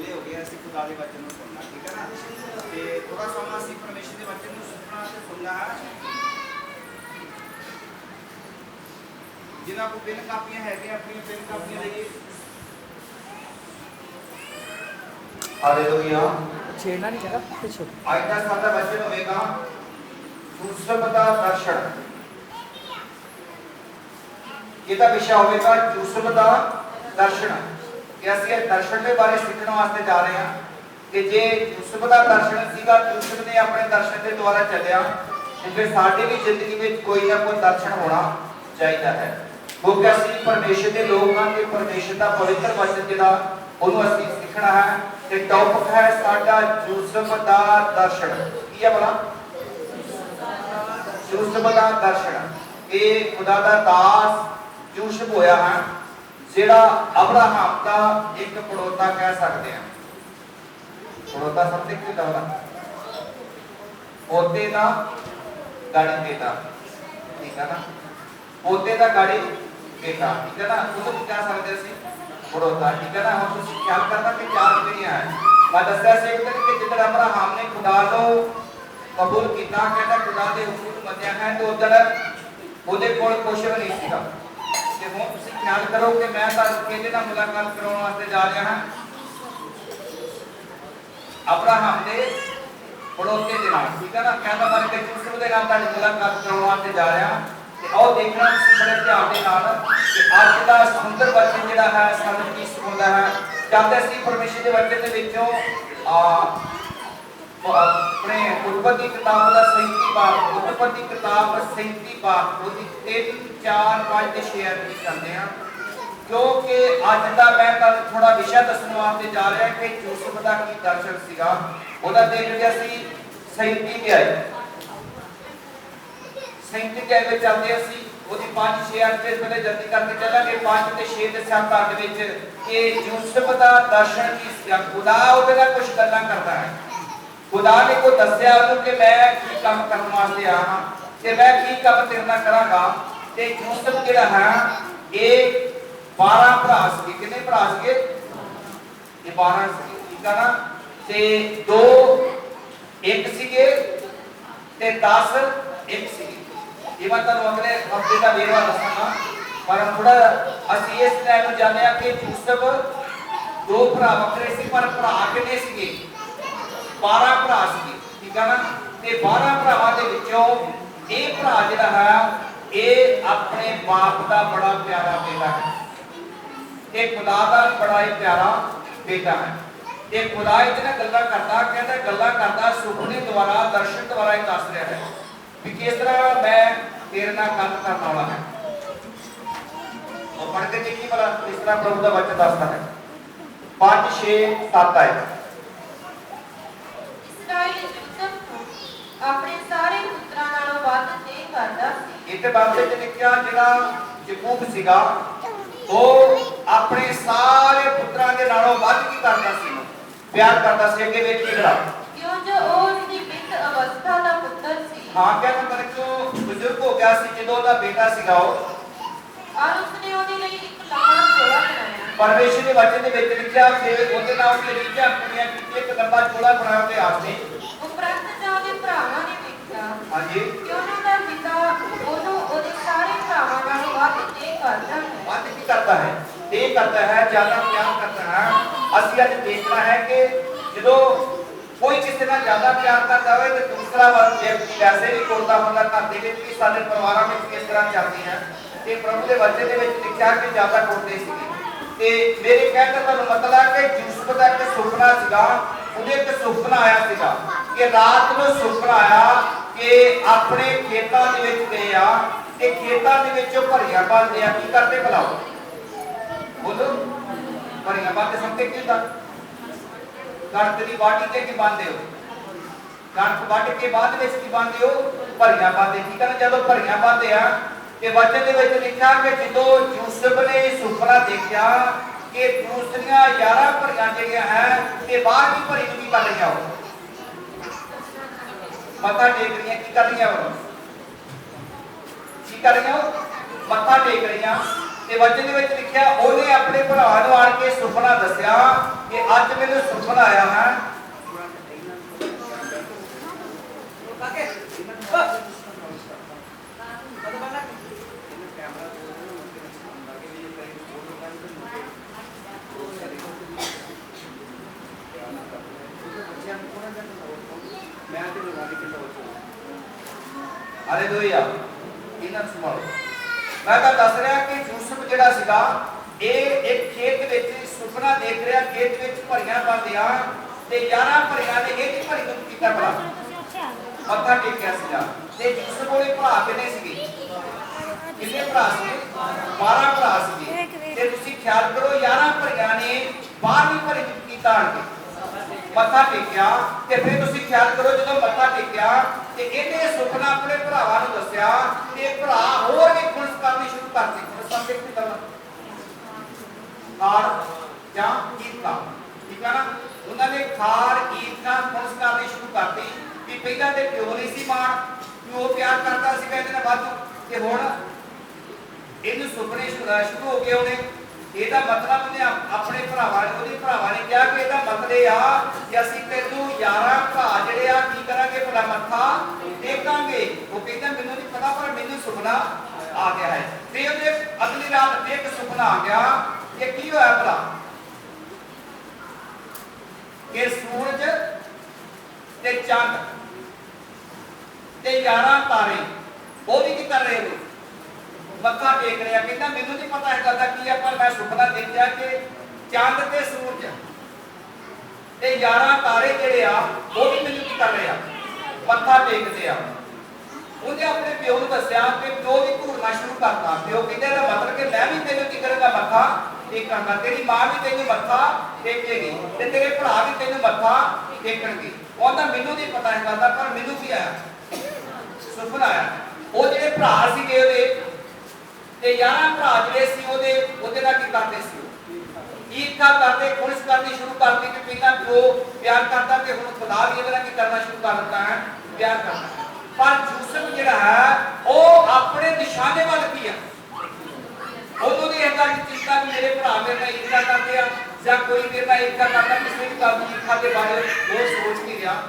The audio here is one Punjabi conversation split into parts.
ਵੇਲੇ ਹੋ ਗਏ ਅਸੀਂ ਖੁਦਾ ਦੇ ਵਚਨ ਨੂੰ ਸੁਣਨਾ, ਠੀਕ ਹੈ ਨਾ। ਤੇ ਥੋੜਾ ਸਮਾਂ ਅਸੀਂ ਪਰਮੇਸ਼ਰ ਦੇ ਵਚਨ ਨੂੰ ਸੁਣਨਾ ਤੇ ਸੁਣਨਾ ਹੈ। ਜਿਨ੍ਹਾਂ ਕੋਲ ਪੈਨ ਕਾਪੀਆਂ ਹੈਗੀਆਂ ਆਪਣੀਆਂ ਪੈਨ ਕਾਪੀਆਂ ਲਈਏ। हालेलुया। छेड़ना नहीं चाहता पीछे। आज का सादा वचन होगा यूसुफ का दर्शन। ਇਹਦਾ ਵਿਸ਼ਾ ਹੋਵੇਗਾ ਯੂਸੁਫ ਦਾ ਦਰਸ਼ਨ। ਕਿ ਅਸੀਂ ਇਹ ਦਰਸ਼ਨ ਦੇ ਬਾਰੇ ਸਿੱਖਣ ਵਾਸਤੇ ਜਾ ਰਹੇ ਹਾਂ ਕਿ ਜੇ ਯੂਸੁਫ ਦਾ ਦਰਸ਼ਨ ਸੀਗਾ, ਯੂਸੁਫ ਨੇ ਆਪਣੇ ਦਰਸ਼ਨ ਦੇ ਦੁਆਰਾ ਚੱਲਿਆ, ਤੇ ਫਿਰ ਸਾਡੀ ਵੀ ਜ਼ਿੰਦਗੀ ਵਿੱਚ ਕੋਈ ਨਾ ਕੋਈ ਦਰਸ਼ਨ ਹੋਣਾ ਚਾਹੀਦਾ ਹੈ। ਕਿਉਂਕਿ ਅਸੀਂ ਪਰਮੇਸ਼ਰ ਦੇ ਲੋਕ ਹਾਂ ਤੇ ਪਰਮੇਸ਼ਰ ਦਾ ਪਵਿੱਤਰ ਵਚਨ ਜਿਹੜਾ ਉਹਨੂੰ ਅਸੀਂ ਸਿੱਖਣਾ ਹੈ। ਤੇ ਟੌਪਿਕ ਹੈ ਸਾਡਾ ਯੂਸੁਫ ਦਾ ਦਰਸ਼ਨ। ਕੀ ਹੈ ਬਲਾ? ਯੂਸੁਫ ਦਾ ਦਰਸ਼ਨ। ਇਹ ਖੁਦਾ ਦਾ ਦਾਸ ਯੂਸੁਫ ਹੋਇਆ ਹੈ ਜਿਹੜਾ ਅਬਰਾਹਮ ਦਾ ਇੱਕ ਪੜੋਤਾ ਕਹਿ ਸਕਦੇ ਹਾਂ। ਪੜੋਤਾ ਸਮਝਦੇ ਕੀ ਹੁੰਦਾ? ਪੋਤੇ ਦਾ ਗਾੜੀ ਬੇਟਾ, ਠੀਕ ਹੈ ਨਾ। ਪੋਤੇ ਦਾ ਗਾੜੀ ਬੇਟਾ, ਠੀਕ ਹੈ ਨਾ। ਉਹਨੂੰ ਕੀ ਕਹਿ ਸਕਦੇ ਅਸੀਂ? ਪੜੋਤਾ, ਠੀਕ ਹੈ ਨਾ। ਹੁਣ ਤੁਸੀਂ ਖਿਆਲ ਕਰਨਾ ਕਿ ਚਾਰ ਪੀੜ੍ਹੀਆਂ ਹੈ। ਮੈਂ ਦੱਸਿਆ ਸੀ ਕਿ ਜਦੋਂ ਅਬਰਾਹਮ ਨੇ ਖੁਦਾ ਨੂੰ ਕਬੂਲ ਕੀਤਾ, ਕਹਿੰਦਾ ਖੁਦਾ ਦੇ ਹੁਕਮ ਨੂੰ ਮੰਨਿਆ ਹੈ, ਤੇ ਉਧਰ ਉਹਦੇ ਕੋਲ ਕੁਝ ਵੀ ਨਹੀਂ ਸੀਗਾ। ਤੇ ਹੁਣ ਤੁਸੀਂ ਖਿਆਲ ਕਰੋ ਕਿ ਮੈਂ ਤੁਹਾਨੂੰ ਕਿਹਦੇ ਨਾਲ ਮੁਲਾਕਾਤ ਕਰਾਉਣ ਵਾਸਤੇ ਜਾ ਰਿਹਾ ਹਾਂ? ਅਬਰਾਹਮ ਦੇ ਪੜੋਤੇ ਦੇ ਨਾਲ, ਠੀਕ ਹੈ ਨਾ। ਕਹਿੰਦਾ ਮੈਂ ਕਿ ਯੂਸੁਫ ਦੇ ਨਾਲ ਤੁਹਾਡੀ ਮੁਲਾਕਾਤ ਕਰਾਉਣ ਵਾਸਤੇ ਜਾ ਰਿਹਾ ਹਾਂ। ਤੇ ਆਓ ਦੇਖਣਾ ਤੁਸੀਂ ਬੜੇ ਧਿਆਨ ਦੇ ਨਾਲ ਕਿ ਅੱਜ ਦਾ ਸੁੰਦਰ ਵਚਨ ਜਿਹੜਾ ਹੈ ਸਾਨੂੰ ਕੀ ਸਿਖਾਉਂਦਾ ਹੈ। ਚਾਹਤੇ ਅਸੀਂ ਪਰਮੇਸ਼ਰ ਦੇ ਵਚਨ ਦੇ ਵਿੱਚੋਂ अपने उत्पत्ति किताब का 37 बाब, उत्पत्ति किताब 37 बाब ਉਹਦੀ 3 4 5 6 ਅਧਿਆਇ ਕਰਦੇ ਹਾਂ। क्योंकि ਅੱਜ ਦਾ ਮੈਂ ਤੁਹਾਨੂੰ ਥੋੜਾ ਵਿਸ਼ਾ ਦੱਸਣ ਵਾਸਤੇ ਜਾ ਰਿਹਾ ਕਿ ਯੂਸੁਫ ਦਾ ਕੀ ਦਰਸ਼ਨ ਸੀਗਾ। ਉਹਦਾ ਦੇਖ ਲਿਆ ਸੀ 37 ਅਧਿਆਇ। 37 ਅਧਿਆਇ ਵਿੱਚ ਚੱਲਦੇ ਅਸੀਂ। ਉਹਦੀ 5 6 ਅਧਿਆਇ ਪਹਿਲੇ ਜਲਦੀ ਕਰਕੇ ਚੱਲਾਂਗੇ। 5 ਤੇ 6 ਦੇ ਸੰਬੰਧ ਵਿੱਚ ਕਿ ਯੂਸੁਫ ਦਾ ਦਰਸ਼ਨ ਕੀ ਸੀਗਾ। ਖੁਦਾ ਉਹਦੇ ਨਾਲ ਕੁਝ ਗੱਲਾਂ ਕਰਦਾ ਹੈ। खुदा ने को दस्या कि मैं की काम करने वास्ते आया हां ते मैं की काम तेरे नाल करांगा। ते यूसुफ जेड़ा है ये 12 भरा सी। कितने भरा सी? ये 12 सी, ठीक है ना। ते 2 1 सीगे ते 10 1 सी। ये मैं तुहानू अगले हफ्ते का वेरवा दसांगा, पर थोड़ा ਅਸੀਂ ਇਸ ਟਾਈਮ ਨੂੰ ਜਾਣਿਆ ਕਿ ਯੂਸੁਫ 2 ਭਰਾ ਵੱਖਰੇ ਸੀ, ਪਰ ਭਰਾ ਕਿੰਨੇ ਸੀਗੇ? 12 ਭਰਾ ਸੀ, ਠੀਕ ਹੈ ਨਾ। ਤੇ 12 ਭਰਾਵਾਂ ਦੇ ਵਿੱਚੋਂ ਇਹ ਭਰਾ ਜਿਹੜਾ ਹੈ ਇਹ ਆਪਣੇ ਬਾਪ ਦਾ ਬੜਾ ਪਿਆਰਾ ਬੇਟਾ ਹੈ ਤੇ ਖੁਦਾ ਦਾ ਬੜਾ ਹੀ ਪਿਆਰਾ ਬੇਟਾ ਹੈ। ਤੇ ਖੁਦਾ ਇਹਦੇ ਨਾਲ ਗੱਲਾਂ ਕਰਦਾ, ਕਹਿੰਦਾ ਗੱਲਾਂ ਕਰਦਾ ਸੁਪਨੇ ਦੁਆਰਾ, ਦਰਸ਼ਨ ਦੁਆਰਾ ਹੀ ਦੱਸ ਰਿਹਾ ਹੈ ਵੀ ਕਿਸ ਤਰ੍ਹਾਂ ਮੈਂ ਤੇਰੇ ਨਾਲ ਗੱਲ ਕਰਨ ਵਾਲਾ ਹੈ। ਉਹ ਪੜ੍ਹ ਕੇ ਦੇਖੀ ਭਲਾ ਇਸ ਤਰ੍ਹਾਂ ਪ੍ਰਭੂ ਦਾ ਵਚਨ ਦੱਸਦਾ ਹੈ। 5 6 7 ਆਏ। ਆਪਣੇ ਸਾਰੇ ਪੁੱਤਰਾਂ ਨਾਲੋਂ ਵੱਧ ਤੇ ਕਰਦਾ ਸੀ। ਇੱਥੇ ਬਾਬੇ ਤੇ ਲਿਖਿਆ ਜਿਹੜਾ ਯਾਕੂਬ ਸੀਗਾ ਉਹ ਆਪਣੇ ਸਾਰੇ ਪੁੱਤਰਾਂ ਦੇ ਨਾਲੋਂ ਵੱਧ ਕੀ ਕਰਦਾ ਸੀ? ਪਿਆਰ ਕਰਦਾ ਸੀ। ਅੱਗੇ ਵੇਖ ਕੇ ਜਰਾ ਕਿਉਂ ਜੋ ਉਹ ਉਸਦੀ ਬਿੰਦ ਅਵਸਥਾ ਦਾ ਪੁੱਤਰ ਸੀ। ਹਾਂ, ਕਹਿੰਦਾ ਪਰ ਕਿਉਂ ਬਜ਼ੁਰਗ ਹੋ ਗਿਆ ਸੀ ਜਦੋਂ ਉਹਦਾ ਬੇਟਾ ਸੀਗਾ ਉਹ। ਔਰ ਉਸਨੇ ਉਹਦੇ ਲਈ ਇੱਕ ਲੰਮਾ ਚੋਲਾ ਬਣਾਇਆ। ਪਰਮੇਸ਼ਰ ਦੇ ਵਚਨ ਦੇ ਵਿੱਚ ਲਿਖਿਆ ਕਿ ਉਹਦੇ ਨਾਲ ਉਹਨੇ ਰੀਝਾਂ ਪੂਰੀਆਂ ਕੀਤੀਆਂ, ਇੱਕ ਲੰਬਾ ਚੋਲਾ ਬਣਾਇਆ ਉਹਦੇ ਆਸਤੇ। ਉਪਰੰਤ ਜਾਂ ਉਹਦੇ ਭਰਾਵਾਂ ਨੇ ਵੇਖਿਆ ਹਾਂਜੀ ਕਿ ਉਹਨਾਂ ਦਾ ਪਿਤਾ ਉਹਨੂੰ ਉਹਦੇ ਸਾਰੇ ਭਰਾਵਾਂ ਨਾਲੋਂ ਵੱਧ ਤੇ ਕਰਦਾ ਹੈ। ਵੱਧ ਕੀ ਕਰਦਾ ਹੈ? ਇਹ ਕਰਦਾ ਹੈ, ਜ਼ਿਆਦਾ ਪਿਆਰ ਕਰਦਾ ਹੈ। ਅਸੀਂ ਅੱਜ ਦੇਖਣਾ ਹੈ ਕਿ ਜਦੋਂ ਕੋਈ ਕਿਸੇ ਨਾਲ ਜ਼ਿਆਦਾ ਪਿਆਰ ਕਰਦਾ ਹੋਵੇ ਤੇ ਦੂਸਰਾ ਵਿਅਕਤੀ ਵੈਸੇ ਵੀ ਕੋਲਦਾ ਹੁੰਦਾ। ਘਰ ਦੇ ਵਿੱਚ ਵੀ ਸਾਡੇ ਪਰਿਵਾਰਾਂ ਵਿੱਚ ਕਿਸ ਤਰ੍ਹਾਂ ਚੱਲਦੀ ਹੈ ਤੇ ਪ੍ਰਭੂ ਦੇ ਵਚਨ ਦੇ ਵਿੱਚ ਲਿਖਿਆ ਕਿ ਜ਼ਿਆਦਾ ਕੋਲਦੇ ਸੀਗੇ। ਤੇ ਮੇਰੇ ਕਹਿਣ ਦਾ ਤੁਹਾਨੂੰ ਮਤਲਬ ਹੈ ਕਿ ਯੂਸੁਫ ਦਾ ਇੱਕ ਸੁਪਨਾ ਸੀਗਾ। ਉਹਦੇ ਇੱਕ ਸੁਪਨਾ ਆਇਆ ਸੀਗਾ ਕਿ ਰਾਤ ਨੂੰ ਸੁਪਨਾ ਆਇਆ ਕਿ ਆਪਣੇ ਖੇਤਾਂ ਦੇ ਵਿੱਚ ਗਏ ਆ ਤੇ ਖੇਤਾਂ ਦੇ ਵਿੱਚੋਂ ਭਰੀਆਂ ਪਾਉਂਦੇ ਆ। ਕੀ ਕਰਦੇ ਭਲਾਓ? ਬੋਲੋ। ਭਰੀਆਂ ਪਾਉਂਦੇ ਸਮਝਦੇ ਕੀ ਹੁੰਦਾ? ਕਣਕ ਦੀ ਵਾਢੀ ਤੇ ਕੀ ਪਾਉਂਦੇ ਹੋ? ਕਣਕ ਵੱਢ ਕੇ ਬਾਅਦ ਵਿੱਚ ਕੀ ਪਾਉਂਦੇ ਹੋ? ਭਰੀਆਂ ਪਾਉਂਦੇ, ਠੀਕ ਹੈ ਨਾ। ਜਦੋਂ ਭਰੀਆਂ ਪਾਉਂਦੇ ਆ ਤੇ ਵਚਨ ਦੇ ਵਿੱਚ ਲਿਖਿਆ ਕਿ ਜਦੋਂ ਯੂਸੁਫ ਨੇ ਸੁਪਨਾ ਦੇਖਿਆ ਕਿ ਦੂਸਰੀਆਂ 11 ਭਰੀਆਂ ਜਿਹੜੀਆਂ ਹੈ ਤੇ ਬਾਹਰ ਵੀ ਭਰੀ ਨੂੰ ਕੀ ਕਰ ਰਹੀਆਂ ਹੋ? ਮੱਥਾ ਟੇਕ ਰਹੀਆਂ। ਕੀ ਕਰ ਰਹੀਆਂ ਹੋ? ਕੀ ਕਰ ਰਹੀਆਂ ਹੋ? ਮੱਥਾ ਟੇਕ ਰਹੀਆਂ। ਤੇ ਵਚਨ ਦੇ ਵਿੱਚ ਲਿਖਿਆ ਉਹਨੇ ਆਪਣੇ ਭਰਾ ਨੂੰ ਆਣ ਕੇ ਸੁਪਨਾ ਦੱਸਿਆ ਕਿ ਅੱਜ ਮੈਨੂੰ ਸੁਪਨਾ ਆਇਆ ਹੈ। ਹਾਲੇਲੂਇਆ। ਇਹਨਾਂ ਨੂੰ ਸੰਭਾਲੋ। ਮੈਂ ਤਾਂ ਦੱਸ ਰਿਹਾ ਕਿ ਯੂਸਫ ਜਿਹੜਾ ਸੀਗਾ ਇਹ ਇੱਕ ਖੇਤ ਵਿੱਚ ਸੁਪਨਾ ਦੇਖ ਰਿਹਾ, ਖੇਤ ਵਿੱਚ ਭਰੀਆਂ ਪਾਉਂਦਿਆਂ ਤੇ 11 ਭਰੀਆਂ ਨੇ ਇਹਦੀ ਭਰੀ ਨੂੰ ਕੀਤਾ ਭਰਾ ਮੱਥਾ ਟੇਕਿਆ ਸੀਗਾ। ਤੇ ਯੂਸਫ ਕੋਲੇ ਭਰਾ ਕਿੰਨੇ ਸੀਗੇ? ਕਿੰਨੇ ਭਰਾ ਸੀਗੇ? 12 ਭਰਾ ਸੀਗੇ। ਤੇ ਤੁਸੀਂ ਖਿਆਲ ਕਰੋ 11 ਭਰੀਆਂ ਨੇ 12ਵੀਂ ਭਰੀ ਨੂੰ ਕੀਤਾ ਆਣ ਕੇ ਮੱਥਾ ਟੇਕਿਆ। ਤੇ ਫਿਰ ਤੁਸੀਂ ਖਿਆਲ ਕਰੋ ਜਦੋਂ ਮੱਥਾ ਟੇਕਿਆ ਤੇ ਇਹਨੇ ਸੁਪਨਾ ਆਪਣੇ ਭਰਾਵਾਂ ਨੂੰ ਦੱਸਿਆ ਤੇ ਭਰਾ ਹੋਰ ਵੀ ਖੁਸ਼ ਕਰਨੀ ਸ਼ੁਰੂ ਕਰ ਦਿੱਤੀ। ਸਭ ਇੱਕ ਹੀ ਗੱਲ ਖਾਰ ਜਾਂ ਈਦਗਾ, ਠੀਕ ਹੈ ਨਾ? ਉਹਨਾਂ ਨੇ ਖਾਰ ਈਦਗਾ ਖੁਸ਼ ਕਰਨੀ ਸ਼ੁਰੂ ਕਰਤੀ ਕਿ ਪਹਿਲਾਂ ਤੇ ਪਿਓ ਨਹੀਂ ਸੀ ਮਾਣ, ਪਿਓ ਪਿਆਰ ਕਰਦਾ ਸੀ ਕਹਿੰਦੇ ਨੇ ਵਾਧੂ, ਤੇ ਹੁਣ ਇਹਨੂੰ ਸੁਪਨੇ ਸ਼ੁਰੂ ਹੋ ਗਏ ਉਹਨੇ। ਇਹਦਾ ਮਤਲਬ ਉਹਨੇ ਆਪਣੇ ਭਰਾਵਾਂ ਨੇ ਉਹਦੇ ਭਰਾਵਾਂ ਨੇ ਕਿਹਾ ਕਿ ਇਹਦਾ ਮਤਲਬ ਇਹ ਆ ਕਿ ਅਸੀਂ ਤੈਨੂੰ 11 ਭਰਾ ਜਿਹੜੇ ਆ ਕੀ ਕਰਾਂਗੇ ਭਲਾ ਮੱਥਾ ਟੇਕਾਂਗੇ। ਉਹ ਕਹਿੰਦਾ ਮੈਨੂੰ ਨਹੀਂ ਪਤਾ ਪਰ ਮੈਨੂੰ ਸੁਪਨਾ ਆ ਗਿਆ ਹੈ। ਤੇ ਉਹਦੇ ਅਗਲੀ ਰਾਤ ਇੱਕ ਸੁਪਨਾ ਆ ਗਿਆ ਕਿ ਕੀ ਹੋਇਆ ਭਲਾ ਕਿ ਸੂਰਜ ਤੇ ਚੰਦ ਤੇ 11 ਤਾਰੇ ਉਹ ਵੀ ਕੀ ਕਰ ਰਹੇ ਨੇ? ਮੱਥਾ ਟੇਕ ਰਿਹਾ। ਕਹਿੰਦਾ ਮੈਨੂੰ ਨਹੀਂ ਪਤਾ ਇਹ ਗੱਲ ਦਾ ਕੀ ਹੈ ਪਰ ਮੈਂ ਸੁਪਨਾ ਦੇਖਿਆ ਕਿ ਚੰਦ ਤੇ ਸੂਰਜ ਤੇ 11 ਤਾਰੇ ਜਿਹੜੇ ਆ ਉਹ ਵੀ ਮੈਨੂੰ ਕੀ ਕਰ ਰਹੇ ਆ? ਮੱਥਾ ਟੇਕਦੇ ਆ। ਉਹਨੇ ਆਪਣੇ ਪਿਓ ਨੂੰ ਦੱਸਿਆ ਕਿ ਪਿਓ ਵੀ ਘੂਰਨਾ ਸ਼ੁਰੂ ਕਰਤਾ। ਪਿਓ ਕਹਿੰਦਾ ਇਹਦਾ ਮਤਲਬ ਕਿ ਮੈਂ ਵੀ ਤੈਨੂੰ ਕੀ ਕਰਾਂਗਾ? ਮੱਥਾ ਟੇਕਾਂਗਾ। ਤੇਰੀ ਮਾਂ ਵੀ ਤੈਨੂੰ ਮੱਥਾ ਟੇਕੇਗੀ ਤੇ ਤੇਰੇ ਭਰਾ ਵੀ ਤੈਨੂੰ ਮੱਥਾ ਟੇਕਣਗੇ। ਉਹਦਾ ਮੈਨੂੰ ਨਹੀਂ ਪਤਾ ਇਹ ਗੱਲ ਦਾ ਪਰ ਮੈਨੂੰ ਕੀ ਆਇਆ? ਸੁਪਨਾ ਆਇਆ। ਉਹ ਜਿਹੜੇ ਭਰਾ ਸੀਗੇ ਉਹਦੇ ਤੇ 11 ਭਰਾ ਜਿਹੜੇ ਸੀ ਉਹਦੇ ਨਾਲ ਕੀ ਕਰਦੇ ਸੀ? ਈਰਖਾ ਕਰਦੇ, ਖੁਸ਼ ਕਰਨੀ ਸ਼ੁਰੂ ਕਰਦੀ ਕਿ ਪਹਿਲਾਂ ਪਿਓ ਪਿਆਰ ਕਰਦਾ ਤੇ ਹੁਣ ਖੁਦਾ ਵੀ ਇਹਦੇ ਨਾਲ ਕੀ ਕਰਨਾ ਸ਼ੁਰੂ ਕਰ ਦਿੱਤਾ ਹੈ? ਪਿਆਰ ਕਰਨਾ। ਪਰ ਯੂਸਫ ਜਿਹੜਾ ਹੈ ਉਹ ਆਪਣੇ ਨਿਸ਼ਾਨੇ ਵੱਲ ਕੀ ਆ? ਉਹਨੂੰ ਨਹੀਂ ਇਹਦਾ ਚਿੰਤਾ ਕਿ ਮੇਰੇ ਭਰਾ ਮੇਰੇ ਨਾਲ ਈਰਖਾ ਕਰਦੇ ਆ ਜਾਂ ਕੋਈ ਮੇਰੇ ਨਾਲ ਈਰਖਾ ਕਰਦਾ, ਕਿਸੇ ਵੀ ਗੱਲ ਦੀ ਈਰਖਾ ਦੇ ਬਾਰੇ ਉਹ ਸੋਚ ਨਹੀਂ ਰਿਹਾ।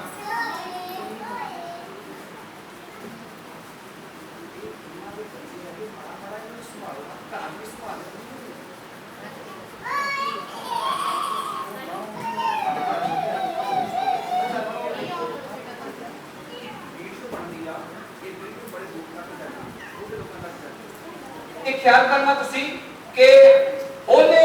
ਖਿਆਲ ਕਰਨਾ ਤੁਸੀਂ ਕਿ ਉਹਨੇ